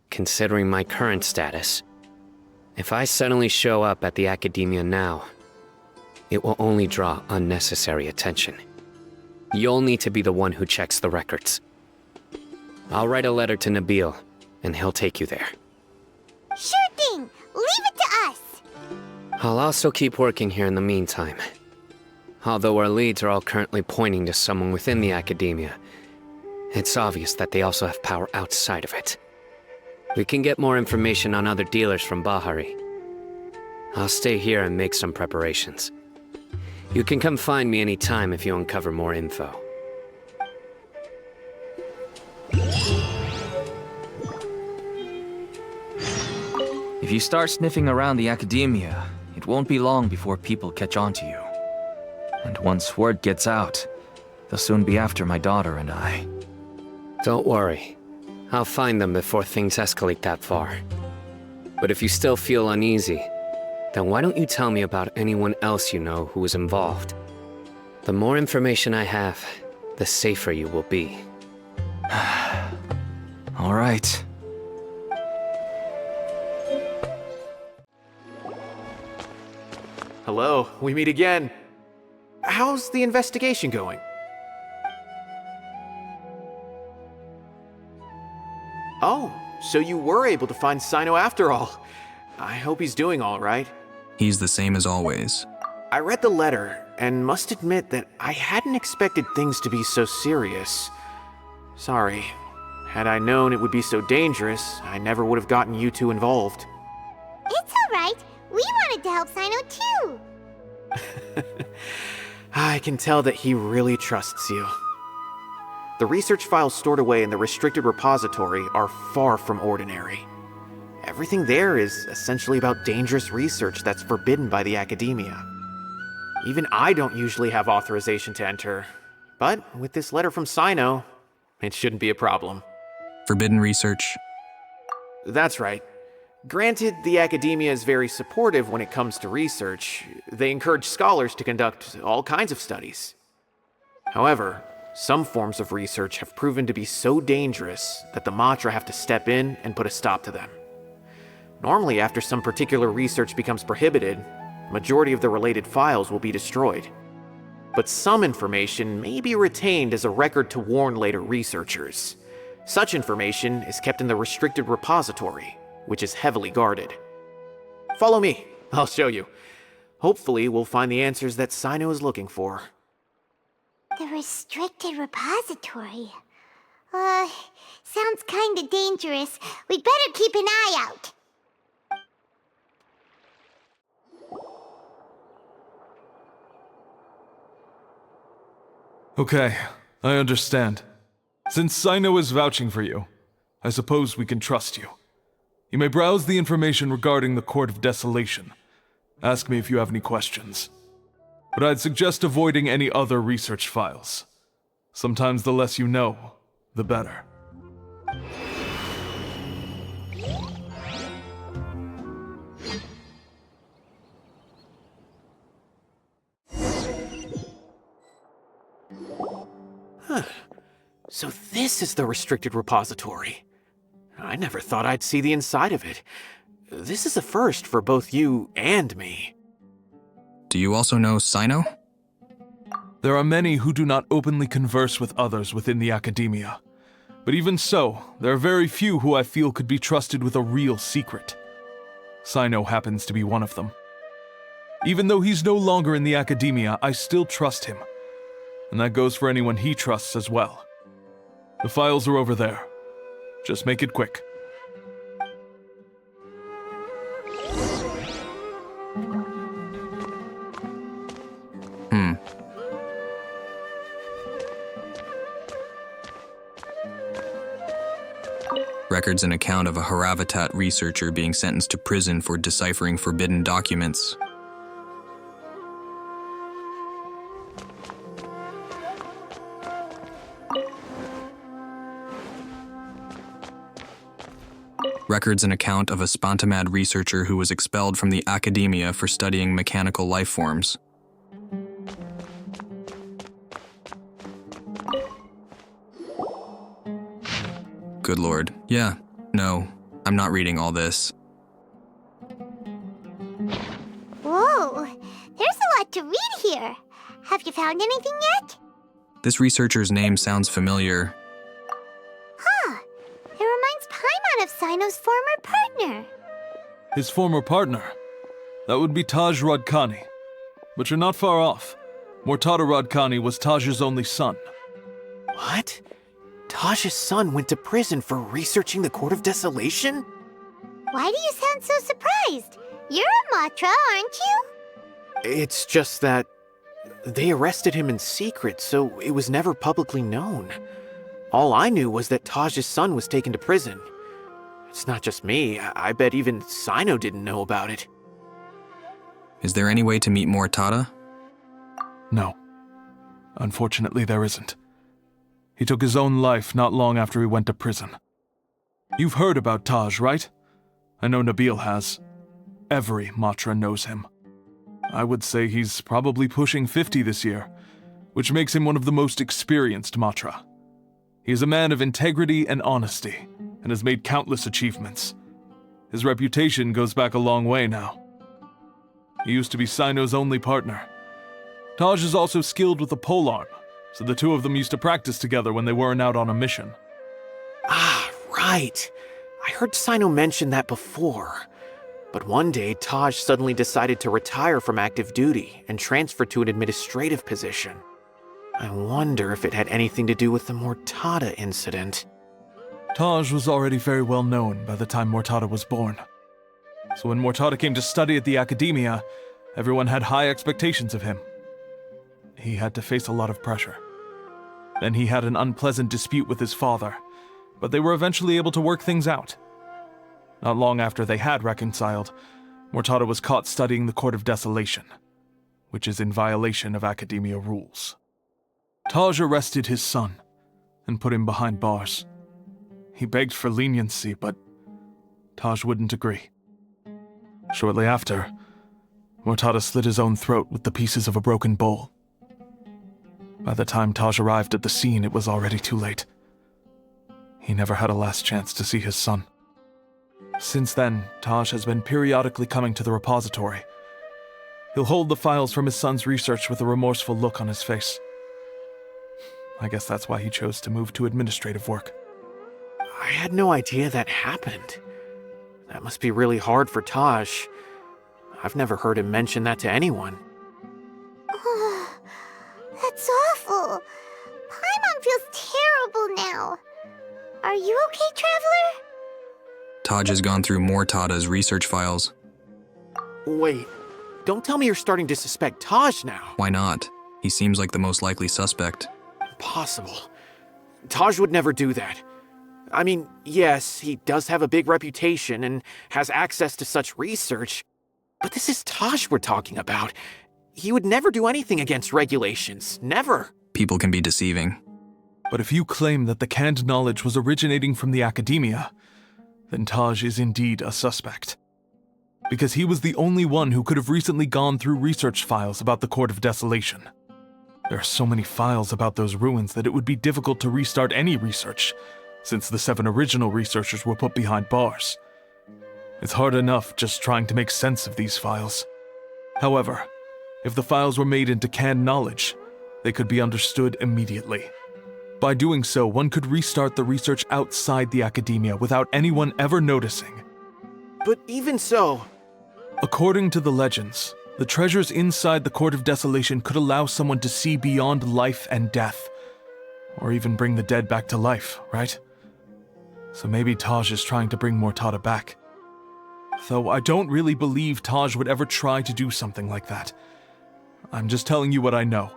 Speaker 4: considering my current status, if I suddenly show up at the academia now, it will only draw unnecessary attention. You'll need to be the one who checks the records. I'll write a letter to Nabil, and he'll take you there.
Speaker 3: Sure thing! Leave it to us!
Speaker 4: I'll also keep working here in the meantime. Although our leads are all currently pointing to someone within the academia, it's obvious that they also have power outside of it. We can get more information on other dealers from Bahari. I'll stay here and make some preparations. You can come find me anytime if you uncover more info.
Speaker 10: If you start sniffing around the academia, it won't be long before people catch on to you. And once word gets out, They'll soon be after my daughter and I.
Speaker 4: Don't worry. I'll find them before things escalate that far. But if you still feel uneasy, then why don't you tell me about anyone else you know who is involved? The more information I have, the safer you will be.
Speaker 10: All right.
Speaker 2: Hello, we meet again. How's the investigation going? Oh, so you were able to find Cyno after all. I hope he's doing all right.
Speaker 1: He's the same as always.
Speaker 2: I read the letter, and must admit that I hadn't expected things to be so serious. Sorry. Had I known it would be so dangerous, I never would have gotten you two involved.
Speaker 3: It's alright. We wanted to help Cyno too.
Speaker 2: I can tell that he really trusts you. The research files stored away in the restricted repository are far from ordinary. Everything there is essentially about dangerous research that's forbidden by the academia. Even I don't usually have authorization to enter, but with this letter from Cyno, it shouldn't be a problem.
Speaker 1: Forbidden research?
Speaker 2: That's right. Granted, the academia is very supportive when it comes to research. They encourage scholars to conduct all kinds of studies. However, some forms of research have proven to be so dangerous that the Matra have to step in and put a stop to them. Normally, after some particular research becomes prohibited, the majority of the related files will be destroyed. But some information may be retained as a record to warn later researchers. Such information is kept in the restricted repository, which is heavily guarded. Follow me, I'll show you. Hopefully, we'll find the answers that Cyno is looking for.
Speaker 3: The restricted repository. Sounds kinda dangerous. We'd better keep an eye out.
Speaker 11: Okay, I understand. Since Cyno is vouching for you, I suppose we can trust you. You may browse the information regarding the Court of Desolation. Ask me if you have any questions. But I'd suggest avoiding any other research files. Sometimes the less you know, the better.
Speaker 2: So this is the restricted repository. I never thought I'd see the inside of it. This is a first for both you and me.
Speaker 1: Do you also know Cyno?
Speaker 11: There are many who do not openly converse with others within the academia. But even so, there are very few who I feel could be trusted with a real secret. Cyno happens to be one of them. Even though he's no longer in the academia, I still trust him. And that goes for anyone he trusts as well. The files are over there. Just make it quick.
Speaker 1: Records an account of a Haravatat researcher being sentenced to prison for deciphering forbidden documents. Records an account of a Spontamad researcher who was expelled from the academia for studying mechanical life forms. Good lord. Yeah, no, I'm not reading all this.
Speaker 3: Whoa, there's a lot to read here. Have you found anything yet?
Speaker 1: This researcher's name sounds familiar.
Speaker 3: Huh, it reminds Paimon of Cyno's former partner.
Speaker 11: His former partner? That would be Taj Radkani. But you're not far off. Mortada Radkani was Taj's only son.
Speaker 2: What? Taj's son went to prison for researching the Court of Desolation?
Speaker 3: Why do you sound so surprised? You're a Matra, aren't you?
Speaker 2: It's just that they arrested him in secret, so it was never publicly known. All I knew was that Taj's son was taken to prison. It's not just me. I bet even Cyno didn't know about it.
Speaker 1: Is there any way to meet Mortada?
Speaker 11: No. Unfortunately, there isn't. He took his own life not long after he went to prison. You've heard about Taj, right? I know Nabil has. Every Matra knows him. I would say he's probably pushing 50 this year, which makes him one of the most experienced Matra. He is a man of integrity and honesty, and has made countless achievements. His reputation goes back a long way now. He used to be Cyno's only partner. Taj is also skilled with the polearm, so the two of them used to practice together when they weren't out on a mission.
Speaker 2: Ah, right. I heard Cyno mention that before. But one day, Taj suddenly decided to retire from active duty and transfer to an administrative position. I wonder if it had anything to do with the Mortada incident.
Speaker 11: Taj was already very well known by the time Mortada was born. So when Mortada came to study at the Academia, everyone had high expectations of him. He had to face a lot of pressure. Then he had an unpleasant dispute with his father, but they were eventually able to work things out. Not long after they had reconciled, Mortada was caught studying the Court of Desolation, which is in violation of Academia rules. Taj arrested his son and put him behind bars. He begged for leniency, but Taj wouldn't agree. Shortly after, Mortada slit his own throat with the pieces of a broken bowl. By the time Taj arrived at the scene, it was already too late. He never had a last chance to see his son. Since then, Taj has been periodically coming to the repository. He'll hold the files from his son's research with a remorseful look on his face. I guess that's why he chose to move to administrative work.
Speaker 2: I had no idea that happened. That must be really hard for Taj. I've never heard him mention that to anyone.
Speaker 3: That's awful. Paimon feels terrible now. Are you okay, Traveler?
Speaker 1: Taj has gone through Mortada's research files.
Speaker 2: Wait, don't tell me you're starting to suspect Taj now.
Speaker 1: Why not? He seems like the most likely suspect.
Speaker 2: Impossible. Taj would never do that. I mean, yes, he does have a big reputation and has access to such research, but this is Taj we're talking about. He would never do anything against regulations. Never.
Speaker 1: People can be deceiving.
Speaker 11: But if you claim that the canned knowledge was originating from the Academia, then Taj is indeed a suspect. Because he was the only one who could have recently gone through research files about the Court of Desolation. There are so many files about those ruins that it would be difficult to restart any research, since the 7 original researchers were put behind bars. It's hard enough just trying to make sense of these files. However, if the files were made into canned knowledge, they could be understood immediately. By doing so, one could restart the research outside the Academia without anyone ever noticing.
Speaker 2: But even so...
Speaker 11: According to the legends, the treasures inside the Court of Desolation could allow someone to see beyond life and death, or even bring the dead back to life, right? So maybe Taj is trying to bring Mortada back. Though I don't really believe Taj would ever try to do something like that. I'm just telling you what I know.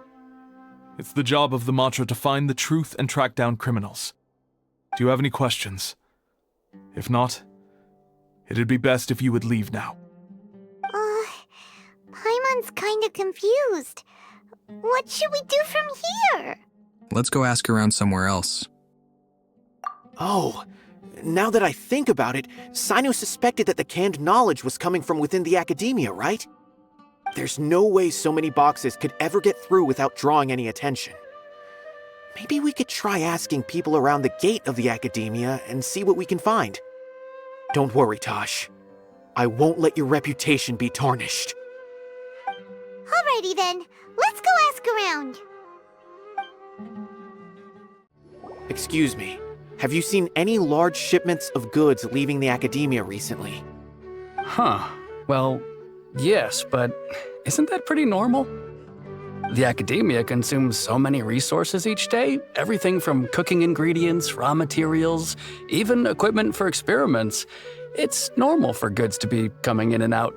Speaker 11: It's the job of the Matra to find the truth and track down criminals. Do you have any questions? If not, it'd be best if you would leave now.
Speaker 3: Paimon's kinda confused. What should we do from here?
Speaker 1: Let's go ask around somewhere else.
Speaker 2: Oh, now that I think about it, Cyno suspected that the canned knowledge was coming from within the Academia, right? There's no way so many boxes could ever get through without drawing any attention. Maybe we could try asking people around the gate of the Academia and see what we can find. Don't worry, Tosh. I won't let your reputation be tarnished.
Speaker 3: Alrighty then, let's go ask around.
Speaker 2: Excuse me, have you seen any large shipments of goods leaving the Academia recently?
Speaker 12: Huh. Well, yes, but isn't that pretty normal? The Academia consumes so many resources each day, everything from cooking ingredients, raw materials, even equipment for experiments. It's normal for goods to be coming in and out.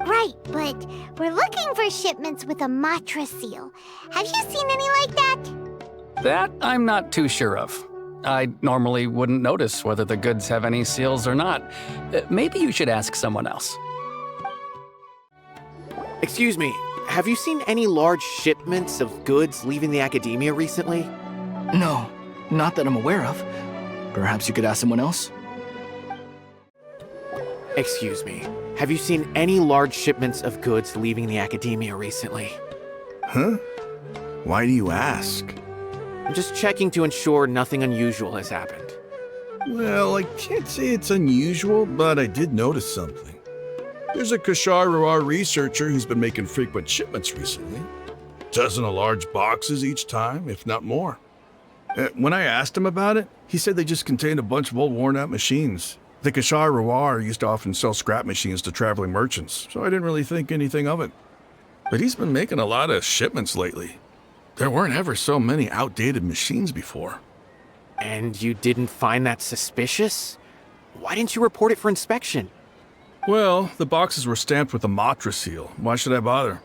Speaker 3: Right, but we're looking for shipments with a Matra seal. Have you seen any like that?
Speaker 12: That I'm not too sure of. I normally wouldn't notice whether the goods have any seals or not. Maybe you should ask someone else.
Speaker 2: Excuse me, have you seen any large shipments of goods leaving the academia recently?
Speaker 13: No, not that I'm aware of. Perhaps you could ask someone else?
Speaker 2: Excuse me. Have you seen any large shipments of goods leaving the academia recently?
Speaker 14: Huh? Why do you ask?
Speaker 2: I'm just checking to ensure nothing unusual has happened.
Speaker 14: Well, I can't say it's unusual, but I did notice something. There's a Kashar researcher who's been making frequent shipments recently. Dozen of large boxes each time, if not more. When I asked him about it, he said they just contained a bunch of old worn-out machines. The Kashar used to often sell scrap machines to traveling merchants, so I didn't really think anything of it. But he's been making a lot of shipments lately. There weren't ever so many outdated machines before.
Speaker 2: And you didn't find that suspicious? Why didn't you report it for inspection?
Speaker 14: Well, the boxes were stamped with a Matra seal. Why should I bother?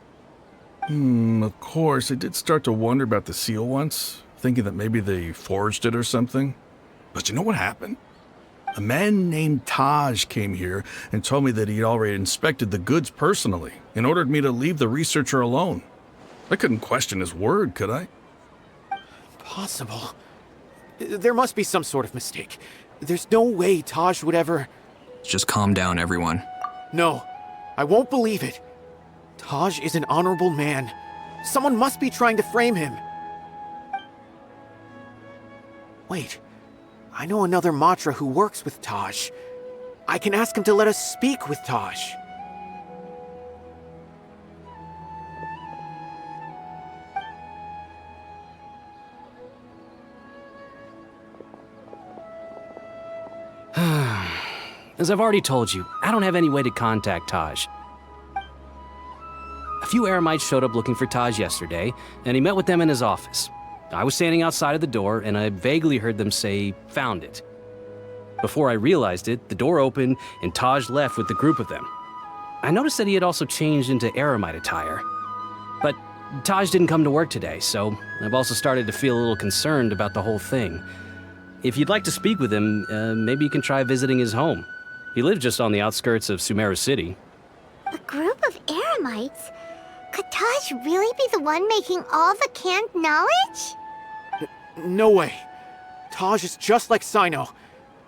Speaker 14: Of course, I did start to wonder about the seal once, thinking that maybe they forged it or something. But you know what happened? A man named Taj came here and told me that he'd already inspected the goods personally and ordered me to leave the researcher alone. I couldn't question his word, could I?
Speaker 2: Impossible. There must be some sort of mistake. There's no way Taj would ever...
Speaker 1: Just calm down, everyone.
Speaker 2: No, I won't believe it. Taj is an honorable man. Someone must be trying to frame him. Wait, I know another Matra who works with Taj. I can ask him to let us speak with Taj.
Speaker 15: As I've already told you, I don't have any way to contact Taj. A few Eremites showed up looking for Taj yesterday, and he met with them in his office. I was standing outside of the door, and I vaguely heard them say, "Found it." Before I realized it, the door opened, and Taj left with the group of them. I noticed that he had also changed into Eremite attire. But Taj didn't come to work today, so I've also started to feel a little concerned about the whole thing. If you'd like to speak with him, maybe you can try visiting his home. He lives just on the outskirts of Sumeru City.
Speaker 3: A group of Eremites? Could Taj really be the one making all the canned knowledge?
Speaker 2: No way. Taj is just like Cyno.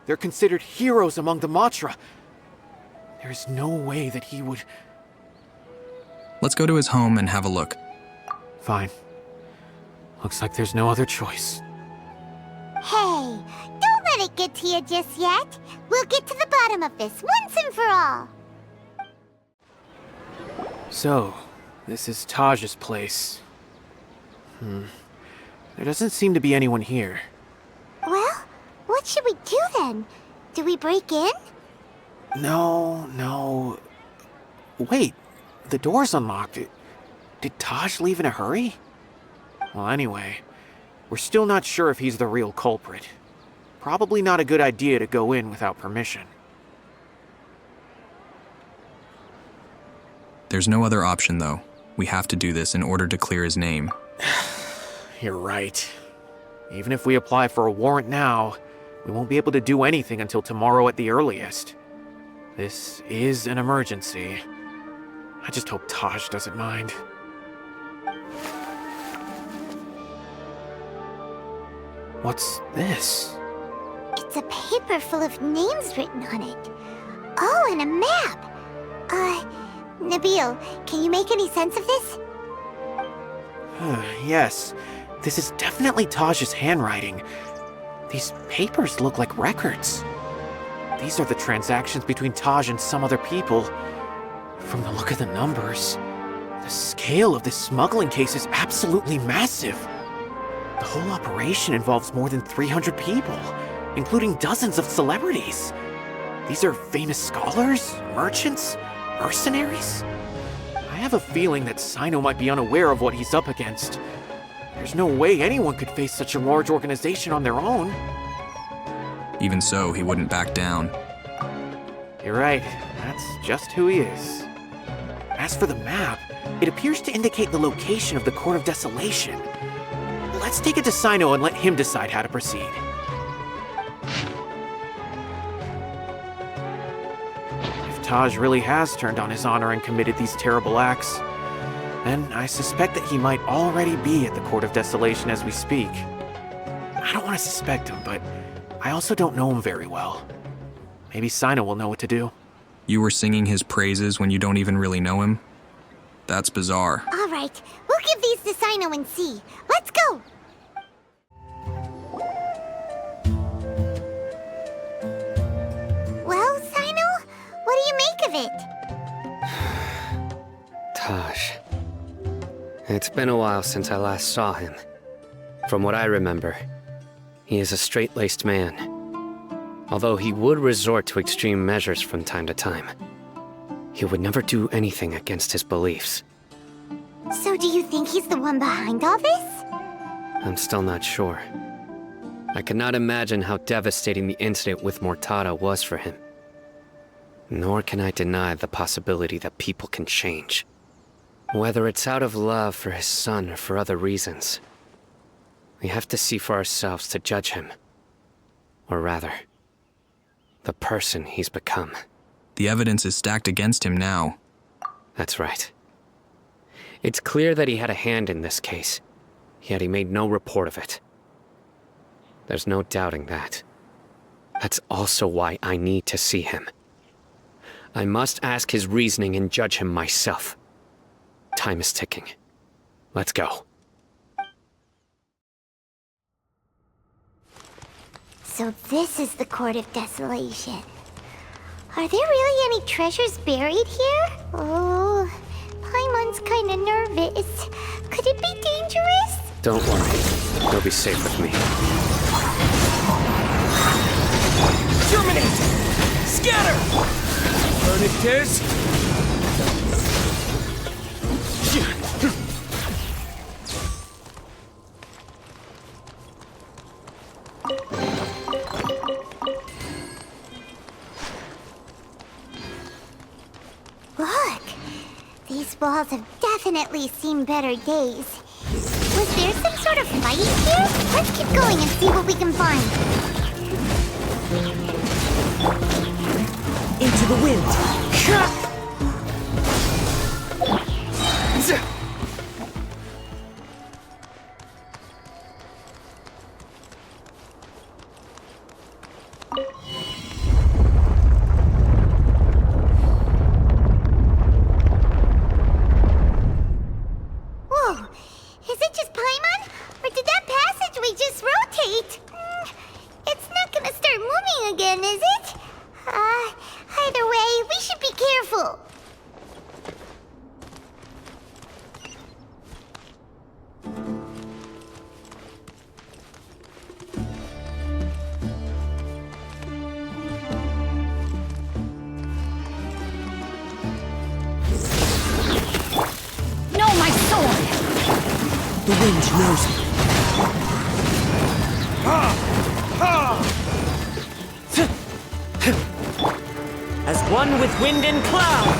Speaker 2: They're considered heroes among the Matra. There's no way that he would...
Speaker 1: Let's go to his home and have a look.
Speaker 2: Fine. Looks like there's no other choice.
Speaker 3: Hey, don't let it get to you just yet. We'll get to the bottom of this once and for all.
Speaker 2: So, this is Taj's place. There doesn't seem to be anyone here.
Speaker 3: Well, what should we do then? Do we break in?
Speaker 2: No. Wait, the door's unlocked. Did Taj leave in a hurry? Well, anyway, we're still not sure if he's the real culprit. Probably not a good idea to go in without permission.
Speaker 1: There's no other option, though. We have to do this in order to clear his name.
Speaker 2: You're right. Even if we apply for a warrant now, we won't be able to do anything until tomorrow at the earliest. This is an emergency. I just hope Taj doesn't mind. What's this?
Speaker 3: It's a paper full of names written on it. Oh, and a map. Nabil, can you make any sense of this?
Speaker 2: Yes, this is definitely Taj's handwriting. These papers look like records. These are the transactions between Taj and some other people. From the look of the numbers, the scale of this smuggling case is absolutely massive. The whole operation involves more than 300 people, including dozens of celebrities. These are famous scholars, merchants, mercenaries. I have a feeling that Cyno might be unaware of what he's up against. There's no way anyone could face such a large organization on their own.
Speaker 1: Even so, he wouldn't back down.
Speaker 2: You're right, that's just who he is. As for the map, it appears to indicate the location of the Court of Desolation. Let's take it to Cyno and let him decide how to proceed. If Taj really has turned on his honor and committed these terrible acts, And I suspect that he might already be at the Court of Desolation as we speak. I don't want to suspect him, but I also don't know him very well. Maybe Cyno will know what to do.
Speaker 1: You were singing his praises when you don't even really know him? That's bizarre.
Speaker 3: All right, we'll give these to Cyno and see. Let's go! Well, Cyno, what do you make of it?
Speaker 4: Taj. It's been a while since I last saw him. From what I remember, he is a straight-laced man. Although he would resort to extreme measures from time to time, he would never do anything against his beliefs.
Speaker 3: So do you think he's the one behind all this?
Speaker 4: I'm still not sure. I cannot imagine how devastating the incident with Mortada was for him. Nor can I deny the possibility that people can change. Whether it's out of love for his son or for other reasons, we have to see for ourselves to judge him. Or rather, the person he's become.
Speaker 1: The evidence is stacked against him now.
Speaker 4: That's right. It's clear that he had a hand in this case, yet he made no report of it. There's no doubting that. That's also why I need to see him. I must ask his reasoning and judge him myself. Time is ticking. Let's go.
Speaker 3: So this is the Court of Desolation. Are there really any treasures buried here? Oh, Paimon's kinda nervous. Could it be dangerous?
Speaker 4: Don't worry. You'll be safe with me.
Speaker 7: Germinate! Scatter! Burn it, Tiz!
Speaker 3: Look! These walls have definitely seen better days. Was there some sort of fighting here? Let's keep going and see what we can find.
Speaker 7: Into the wind!
Speaker 3: Whoa! Is it just Paimon? Or did that passageway just rotate? It's not gonna start moving again, is it? Either way, we should be careful.
Speaker 16: No, my sword!
Speaker 7: The wind knows me. As one with wind and cloud!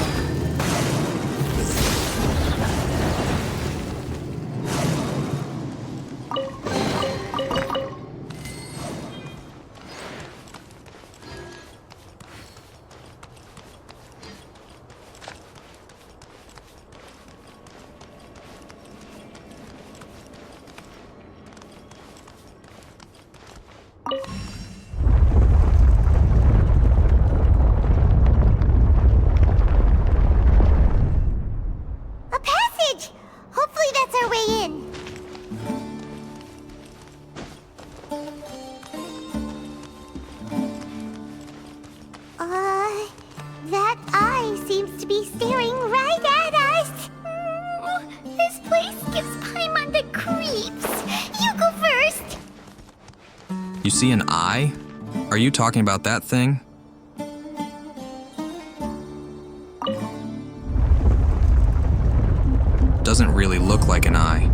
Speaker 3: A passage! Hopefully that's our way in. That eye seems to be staring right at us. This place gives Paimon the creeps. You go first.
Speaker 1: You see an eye? Are you talking about that thing? Doesn't really look like an eye.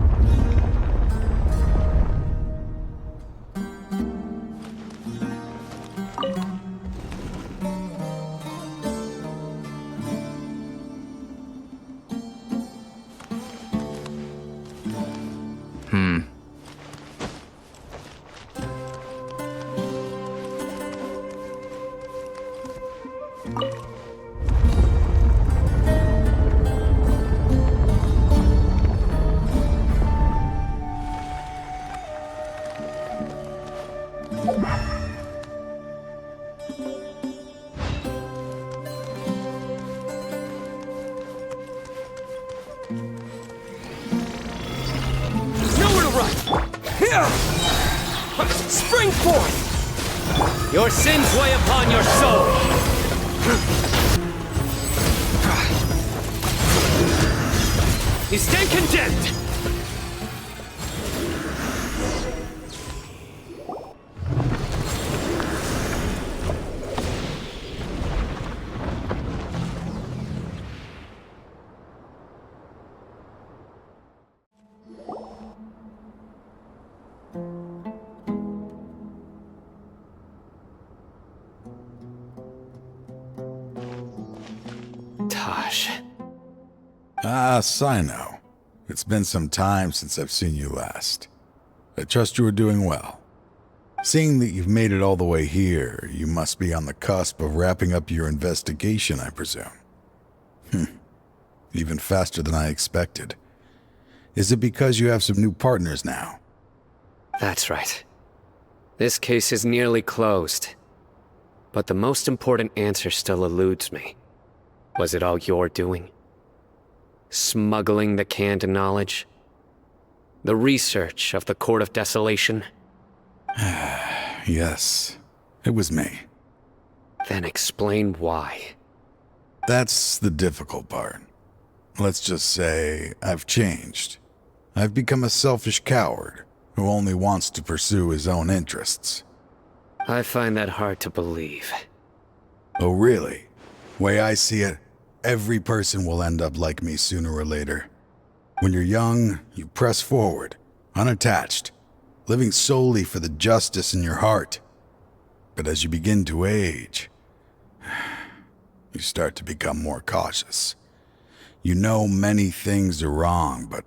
Speaker 15: Spring forth! Your sins weigh upon your soul! You stand condemned! Taj.
Speaker 16: Ah, Cyno. It's been some time since I've seen you last. I trust you are doing well. Seeing that you've made it all the way here, you must be on the cusp of wrapping up your investigation, I presume. Even faster than I expected. Is it because you have some new partners now?
Speaker 4: That's right. This case is nearly closed. But the most important answer still eludes me. Was it all your doing? Smuggling the canned knowledge? The research of the Court of Desolation?
Speaker 16: Yes, it was me.
Speaker 4: Then explain why.
Speaker 16: That's the difficult part. Let's just say I've changed. I've become a selfish coward who only wants to pursue his own interests.
Speaker 4: I find that hard to believe.
Speaker 16: Oh, really? Way I see it, every person will end up like me sooner or later. When you're young, you press forward, unattached, living solely for the justice in your heart. But as you begin to age, you start to become more cautious. You know many things are wrong, but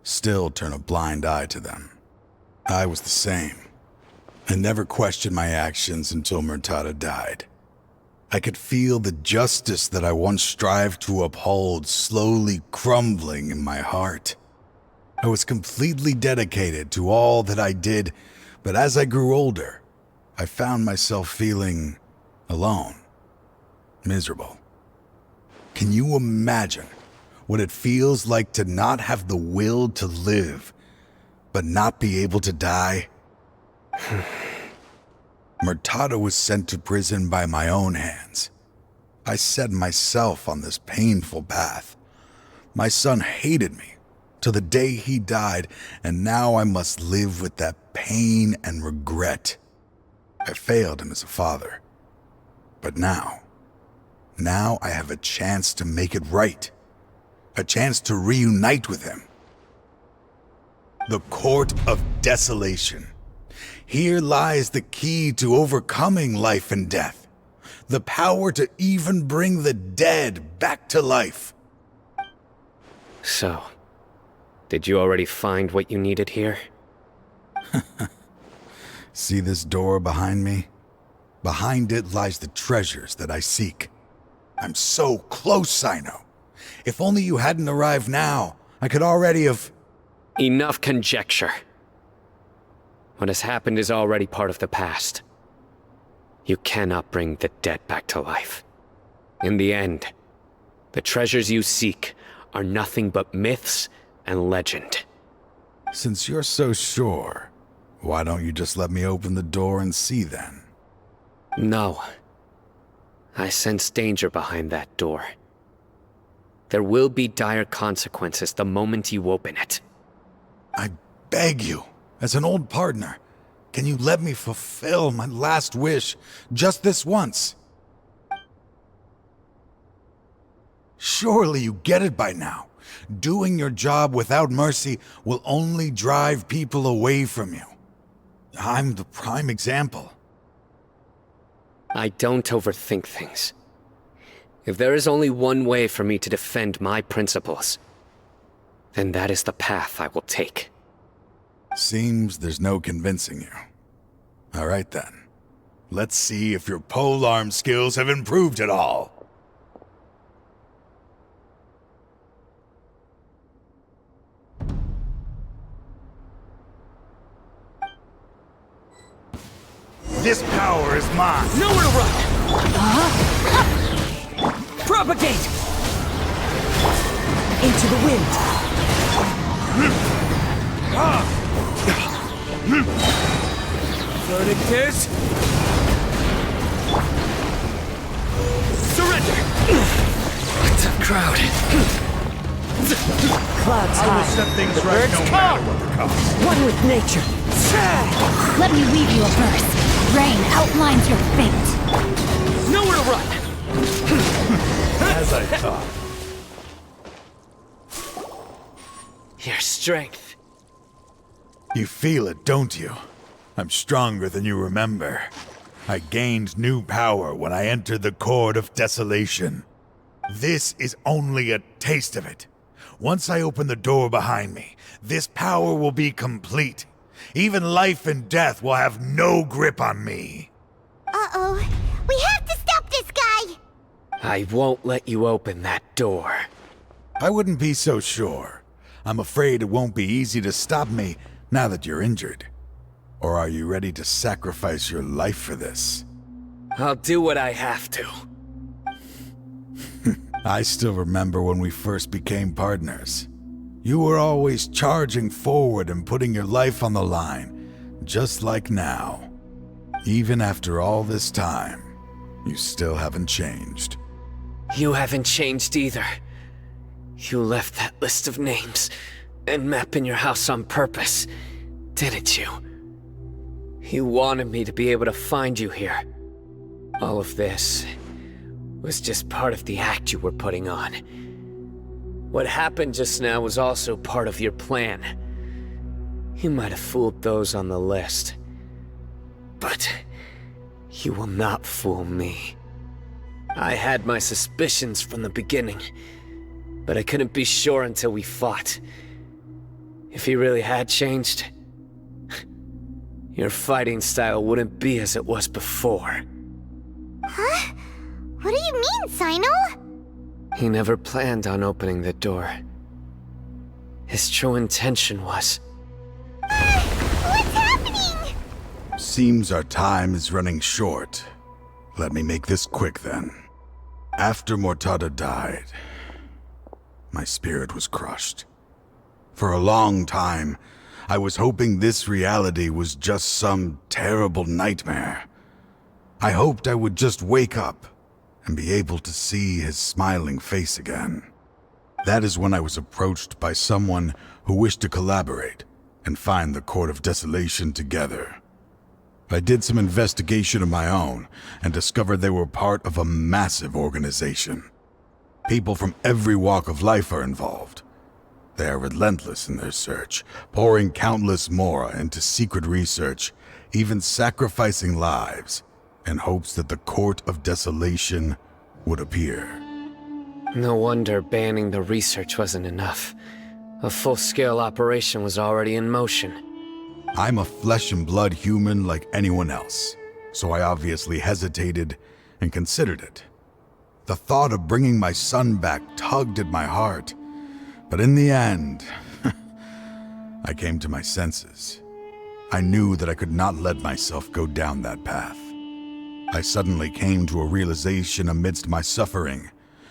Speaker 16: still turn a blind eye to them. I was the same. I never questioned my actions until Murtada died. I could feel the justice that I once strived to uphold slowly crumbling in my heart. I was completely dedicated to all that I did, but as I grew older, I found myself feeling alone, miserable. Can you imagine what it feels like to not have the will to live, but not be able to die? Murtada was sent to prison by my own hands. I set myself on this painful path. My son hated me till the day he died, and now I must live with that pain and regret. I failed him as a father. But now I have a chance to make it right. A chance to reunite with him. The Court of Desolation. Here lies the key to overcoming life and death. The power to even bring the dead back to life.
Speaker 4: So, did you already find what you needed here?
Speaker 16: See this door behind me? Behind it lies the treasures that I seek. I'm so close, Cyno. If only you hadn't arrived now, I could already have...
Speaker 4: Enough conjecture. What has happened is already part of the past. You cannot bring the dead back to life. In the end, the treasures you seek are nothing but myths and legend.
Speaker 16: Since you're so sure, why don't you just let me open the door and see then?
Speaker 4: No. I sense danger behind that door. There will be dire consequences the moment you open it.
Speaker 16: I beg you, as an old partner, can you let me fulfill my last wish just this once? Surely you get it by now. Doing your job without mercy will only drive people away from you. I'm the prime example.
Speaker 4: I don't overthink things. If there is only one way for me to defend my principles, then that is the path I will take.
Speaker 16: Seems there's no convincing you. All right then. Let's see if your polearm skills have improved at all. This power is mine!
Speaker 6: Nowhere to run! Propagate! Into the wind!
Speaker 7: Ludicrous! Surrender!
Speaker 4: Tough crowd.
Speaker 17: Clouds high.
Speaker 14: I will set things
Speaker 17: The
Speaker 14: right
Speaker 17: birds
Speaker 14: no
Speaker 17: come.
Speaker 14: matter what the cost.
Speaker 17: One with nature.
Speaker 18: Let me weave you a verse. Rain outlines your fate.
Speaker 7: Nowhere to run!
Speaker 14: As I thought.
Speaker 4: Your strength.
Speaker 16: You feel it, don't you? I'm stronger than you remember. I gained new power when I entered the Court of Desolation. This is only a taste of it. Once I open the door behind me, this power will be complete. Even life and death will have no grip on me.
Speaker 3: Uh-oh. We have to stop this guy!
Speaker 4: I won't let you open that door.
Speaker 16: I wouldn't be so sure. I'm afraid it won't be easy to stop me now that you're injured. Or are you ready to sacrifice your life for this?
Speaker 4: I'll do what I have to.
Speaker 16: I still remember when we first became partners. You were always charging forward and putting your life on the line, just like now. Even after all this time, you still haven't changed.
Speaker 4: You haven't changed either. You left that list of names and map in your house on purpose, didn't you? You wanted me to be able to find you here. All of this was just part of the act you were putting on. What happened just now was also part of your plan. You might have fooled those on the list, but you will not fool me. I had my suspicions from the beginning, but I couldn't be sure until we fought. If he really had changed, your fighting style wouldn't be as it was before.
Speaker 3: Huh? What do you mean, Cyno?
Speaker 4: He never planned on opening the door. His true intention was...
Speaker 3: What's happening?
Speaker 16: Seems our time is running short. Let me make this quick then. After Mortada died, my spirit was crushed. For a long time, I was hoping this reality was just some terrible nightmare. I hoped I would just wake up and be able to see his smiling face again. That is when I was approached by someone who wished to collaborate and find the Court of Desolation together. I did some investigation of my own and discovered they were part of a massive organization. People from every walk of life are involved. They are relentless in their search, pouring countless mora into secret research, even sacrificing lives in hopes that the Court of Desolation would appear.
Speaker 4: No wonder banning the research wasn't enough. A full-scale operation was already in motion.
Speaker 16: I'm a flesh and blood human like anyone else, so I obviously hesitated and considered it. The thought of bringing my son back tugged at my heart, but in the end, I came to my senses. I knew that I could not let myself go down that path. I suddenly came to a realization amidst my suffering.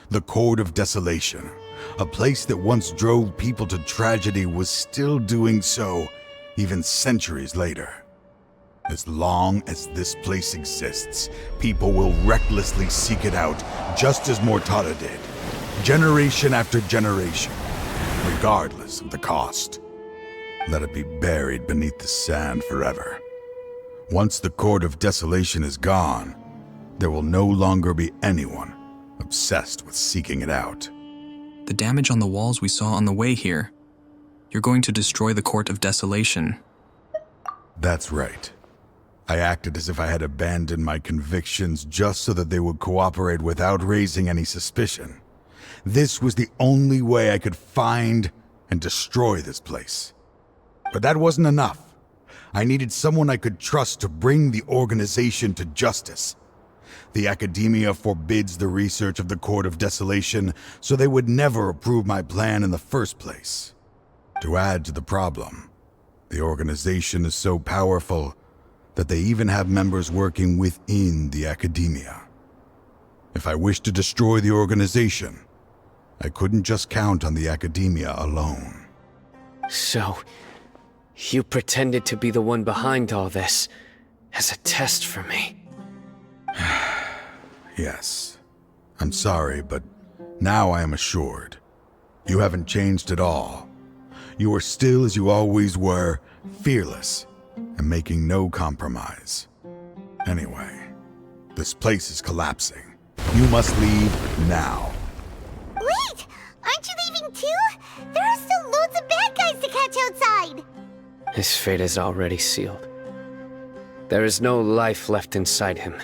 Speaker 16: The Court of Desolation, a place that once drove people to tragedy, was still doing so even centuries later. As long as this place exists, people will recklessly seek it out, just as Mortada did, generation after generation, regardless of the cost. Let it be buried beneath the sand forever. Once the Court of Desolation is gone, there will no longer be anyone obsessed with seeking it out.
Speaker 1: The damage on the walls we saw on the way here. You're going to destroy the Court of Desolation.
Speaker 16: That's right. I acted as if I had abandoned my convictions just so that they would cooperate without raising any suspicion. This was the only way I could find and destroy this place. But that wasn't enough. I needed someone I could trust to bring the organization to justice. The Academia forbids the research of the Court of Desolation, so they would never approve my plan in the first place. To add to the problem, the organization is so powerful that they even have members working within the Academia. If I wished to destroy the organization, I couldn't just count on the Academia alone.
Speaker 4: So, you pretended to be the one behind all this, as a test for me.
Speaker 16: Yes. I'm sorry, but now I am assured. You haven't changed at all. You are still as you always were, fearless, and making no compromise. Anyway, this place is collapsing. You must leave now.
Speaker 3: Wait! Aren't you leaving too? There are still loads of bad guys to catch outside!
Speaker 4: His fate is already sealed. There is no life left inside him.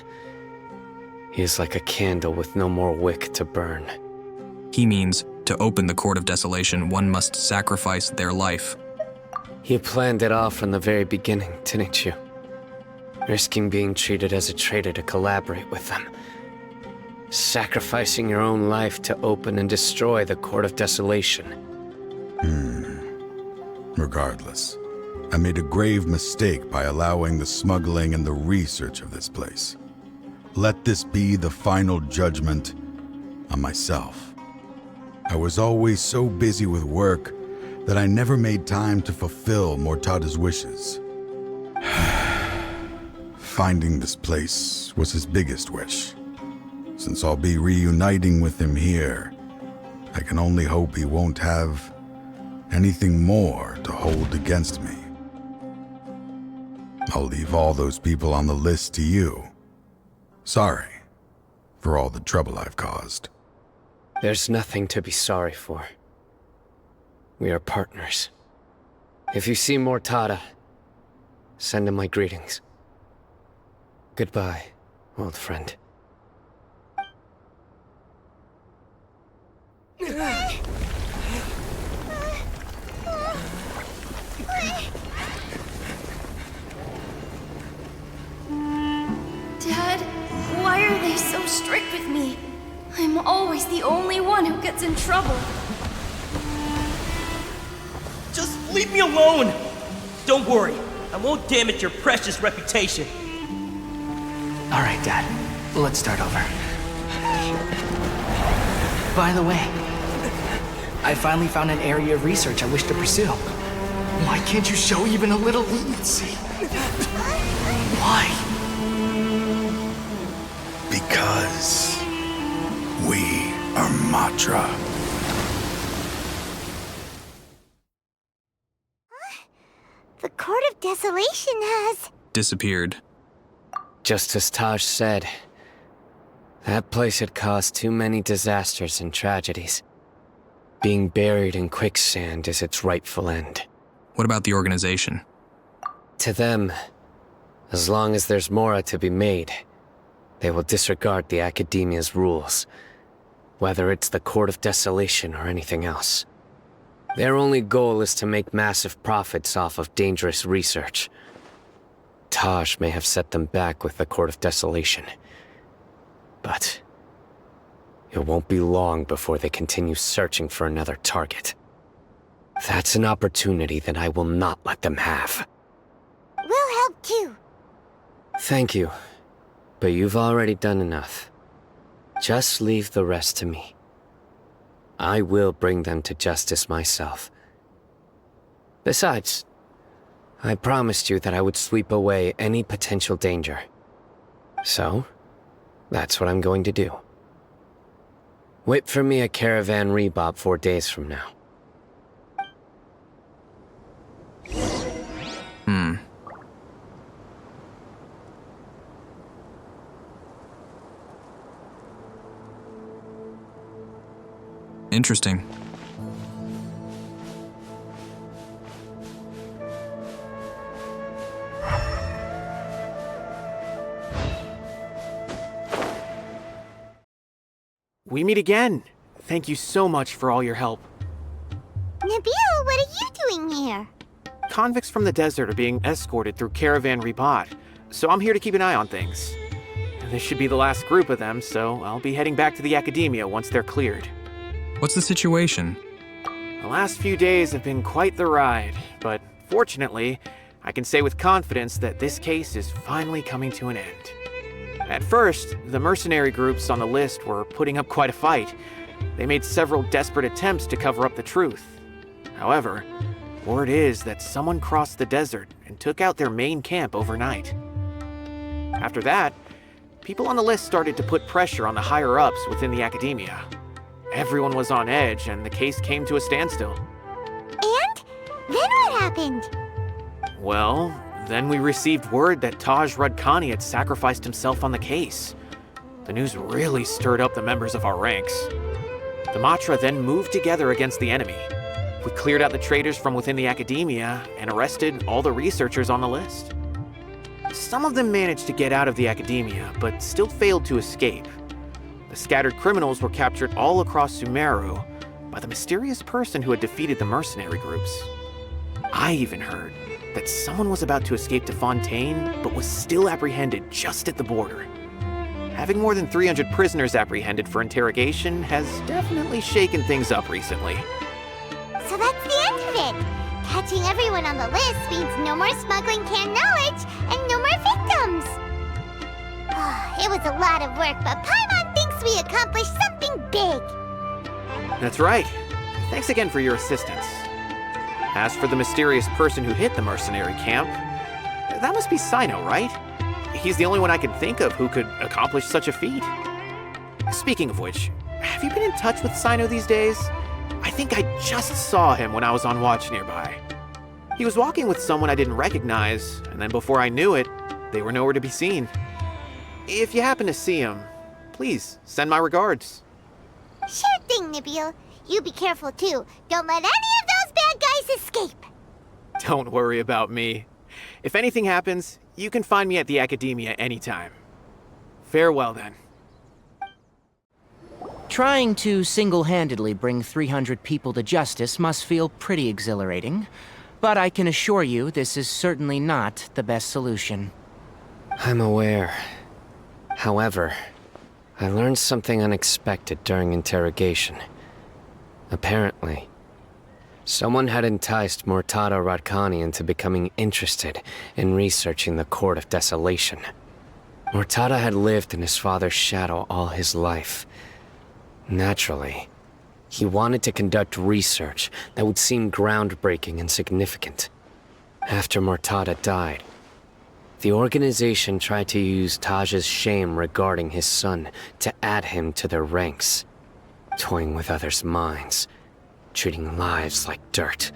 Speaker 4: He is like a candle with no more wick to burn.
Speaker 1: He means, to open the Court of Desolation, one must sacrifice their life.
Speaker 4: You planned it all from the very beginning, didn't you? Risking being treated as a traitor to collaborate with them. Sacrificing your own life to open and destroy the Court of Desolation.
Speaker 16: Regardless, I made a grave mistake by allowing the smuggling and the research of this place. Let this be the final judgment on myself. I was always so busy with work that I never made time to fulfill Mortada's wishes. Finding this place was his biggest wish. Since I'll be reuniting with him here, I can only hope he won't have anything more to hold against me. I'll leave all those people on the list to you. Sorry for all the trouble I've caused.
Speaker 4: There's nothing to be sorry for. We are partners. If you see Mortada, send him my greetings. Goodbye, old friend.
Speaker 17: Dad, why are they so strict with me? I'm always the only one who gets in trouble.
Speaker 19: Just leave me alone! Don't worry, I won't damage your precious reputation.
Speaker 6: Alright, Dad. Let's start over. By the way, I finally found an area of research I wish to pursue. Why can't you show even a little leniency? Why?
Speaker 16: Because we are Matra.
Speaker 3: The Court of Desolation has...
Speaker 1: disappeared.
Speaker 4: Just as Taj said, that place had caused too many disasters and tragedies. Being buried in quicksand is its rightful end.
Speaker 1: What about the organization?
Speaker 4: To them, as long as there's Mora to be made, they will disregard the Academia's rules, whether it's the Court of Desolation or anything else. Their only goal is to make massive profits off of dangerous research. Taj may have set them back with the Court of Desolation, but it won't be long before they continue searching for another target. That's an opportunity that I will not let them have.
Speaker 3: We'll help too.
Speaker 4: Thank you, but you've already done enough. Just leave the rest to me. I will bring them to justice myself. Besides, I promised you that I would sweep away any potential danger. So, that's what I'm going to do. Wait for me at Caravan Rebob 4 days from now.
Speaker 1: Interesting.
Speaker 2: We meet again. Thank you so much for all your help.
Speaker 3: Nabil, what are you doing here?
Speaker 2: Convicts from the desert are being escorted through Caravan Ribat, so I'm here to keep an eye on things. This should be the last group of them, so I'll be heading back to the Academia once they're cleared.
Speaker 1: What's the situation?
Speaker 2: The last few days have been quite the ride, but fortunately, I can say with confidence that this case is finally coming to an end. At first, the mercenary groups on the list were putting up quite a fight. They made several desperate attempts to cover up the truth. However, word is that someone crossed the desert and took out their main camp overnight. After that, people on the list started to put pressure on the higher-ups within the academia. Everyone was on edge, and the case came to a standstill.
Speaker 3: And? Then what happened?
Speaker 2: Well, then we received word that Taj Radkani had sacrificed himself on the case. The news really stirred up the members of our ranks. The Matra then moved together against the enemy. We cleared out the traitors from within the academia and arrested all the researchers on the list. Some of them managed to get out of the academia, but still failed to escape. The scattered criminals were captured all across Sumeru by the mysterious person who had defeated the mercenary groups. I even heard that someone was about to escape to Fontaine, but was still apprehended just at the border. Having more than 300 prisoners apprehended for interrogation has definitely shaken things up recently.
Speaker 3: So that's the end of it. Catching everyone on the list means no more smuggling canned knowledge and no more victims. It was a lot of work, but Paimon thinks we accomplished something big.
Speaker 2: That's right. Thanks again for your assistance. As for the mysterious person who hit the mercenary camp, that must be Cyno, right? He's the only one I can think of who could accomplish such a feat. Speaking of which, have you been in touch with Cyno these days? I think I just saw him when I was on watch nearby. He was walking with someone I didn't recognize, and then before I knew it, they were nowhere to be seen. If you happen to see him, please send my regards.
Speaker 3: Sure thing, Nabil. You be careful too. Don't let any of those bad guys escape.
Speaker 2: Don't worry about me. If anything happens, you can find me at the Academia anytime. Farewell then.
Speaker 20: Trying to single-handedly bring 300 people to justice must feel pretty exhilarating, but I can assure you this is certainly not the best solution.
Speaker 4: I'm aware. However, I learned something unexpected during interrogation. Apparently, someone had enticed Murtada Radkani into becoming interested in researching the Court of Desolation. Murtada had lived in his father's shadow all his life. Naturally, he wanted to conduct research that would seem groundbreaking and significant. After Murtada died, the organization tried to use Taj's shame regarding his son to add him to their ranks, toying with others' minds, treating lives like dirt,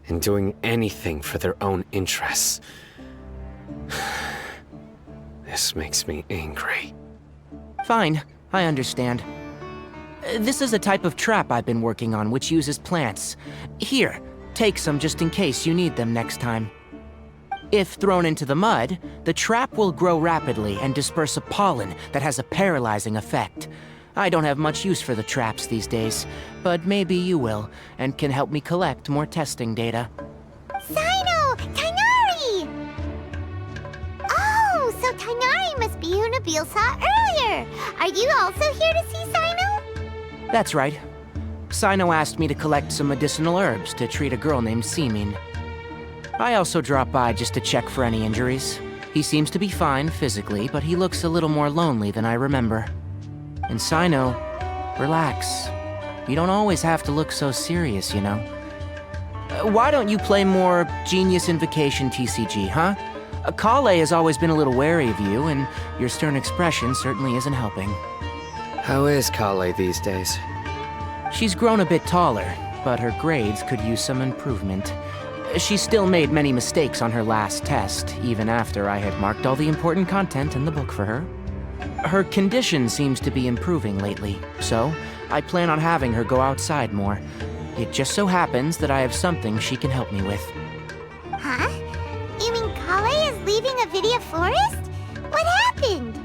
Speaker 4: and doing anything for their own interests. This makes me angry.
Speaker 20: Fine, I understand. This is a type of trap I've been working on which uses plants. Here, take some just in case you need them next time. If thrown into the mud, the trap will grow rapidly and disperse a pollen that has a paralyzing effect. I don't have much use for the traps these days, but maybe you will, and can help me collect more testing data.
Speaker 3: Cyno! Tainari! Oh, so Tainari must be who Nabil saw earlier. Are you also here to see Cyno?
Speaker 20: That's right. Cyno asked me to collect some medicinal herbs to treat a girl named Simin. I also dropped by just to check for any injuries. He seems to be fine physically, but he looks a little more lonely than I remember. And Cyno, relax. You don't always have to look so serious, you know. Why don't you play more Genius Invocation TCG, huh? Kale has always been a little wary of you, and your stern expression certainly isn't helping.
Speaker 4: How is Kale these days?
Speaker 20: She's grown a bit taller, but her grades could use some improvement. She still made many mistakes on her last test, even after I had marked all the important content in the book for her. Her condition seems to be improving lately, so I plan on having her go outside more. It just so happens that I have something she can help me with.
Speaker 3: Huh? You mean Kale is leaving Avidia Forest? What happened?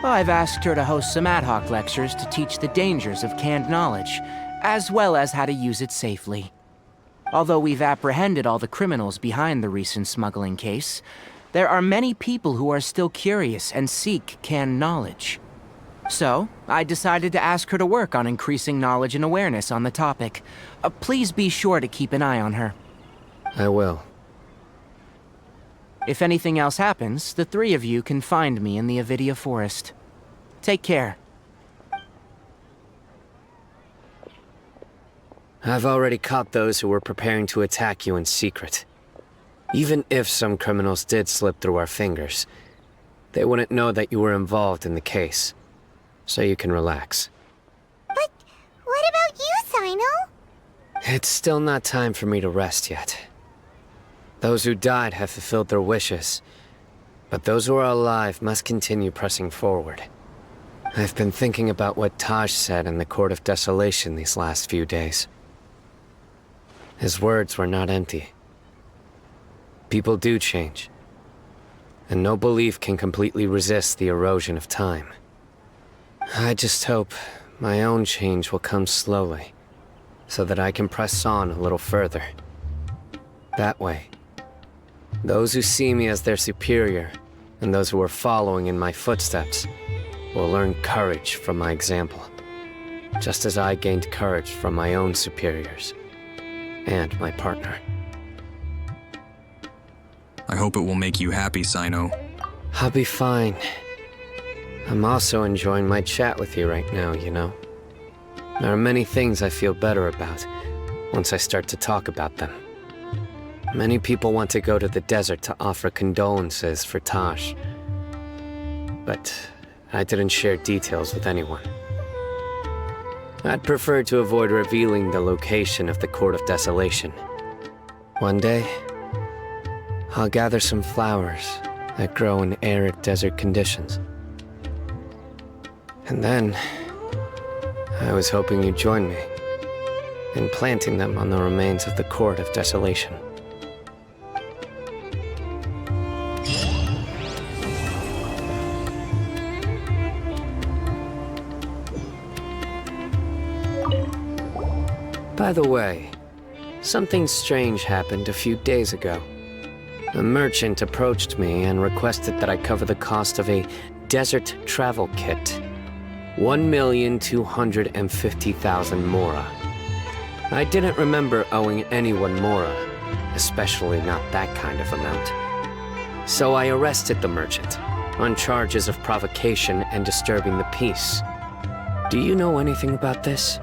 Speaker 20: I've asked her to host some ad hoc lectures to teach the dangers of canned knowledge, as well as how to use it safely. Although we've apprehended all the criminals behind the recent smuggling case, there are many people who are still curious and seek canned knowledge. So, I decided to ask her to work on increasing knowledge and awareness on the topic. Please be sure to keep an eye on her.
Speaker 4: I will.
Speaker 20: If anything else happens, the three of you can find me in the Avidia Forest. Take care.
Speaker 4: I've already caught those who were preparing to attack you in secret. Even if some criminals did slip through our fingers, They wouldn't know that you were involved in the case, so you can relax.
Speaker 3: But what about you, Cyno?
Speaker 4: It's still not time for me to rest yet. Those who died have fulfilled their wishes, but those who are alive must continue pressing forward. I've been thinking about what Taj said in the Court of Desolation these last few days. His words were not empty. People do change, and no belief can completely resist the erosion of time. I just hope my own change will come slowly, so that I can press on a little further. That way, those who see me as their superior, and those who are following in my footsteps, will learn courage from my example, just as I gained courage from my own superiors, and my partner.
Speaker 1: I hope it will make you happy, Cyno.
Speaker 4: I'll be fine. I'm also enjoying my chat with you right now, you know. There are many things I feel better about once I start to talk about them. Many people want to go to the desert to offer condolences for Taj, but I didn't share details with anyone. I'd prefer to avoid revealing the location of the Court of Desolation. One day, I'll gather some flowers that grow in arid desert conditions. And then, I was hoping you'd join me in planting them on the remains of the Court of Desolation. By the way, something strange happened a few days ago. A merchant approached me and requested that I cover the cost of a desert travel kit. 1,250,000 mora. I didn't remember owing anyone mora, especially not that kind of amount. So I arrested the merchant on charges of provocation and disturbing the peace. Do you know anything about this?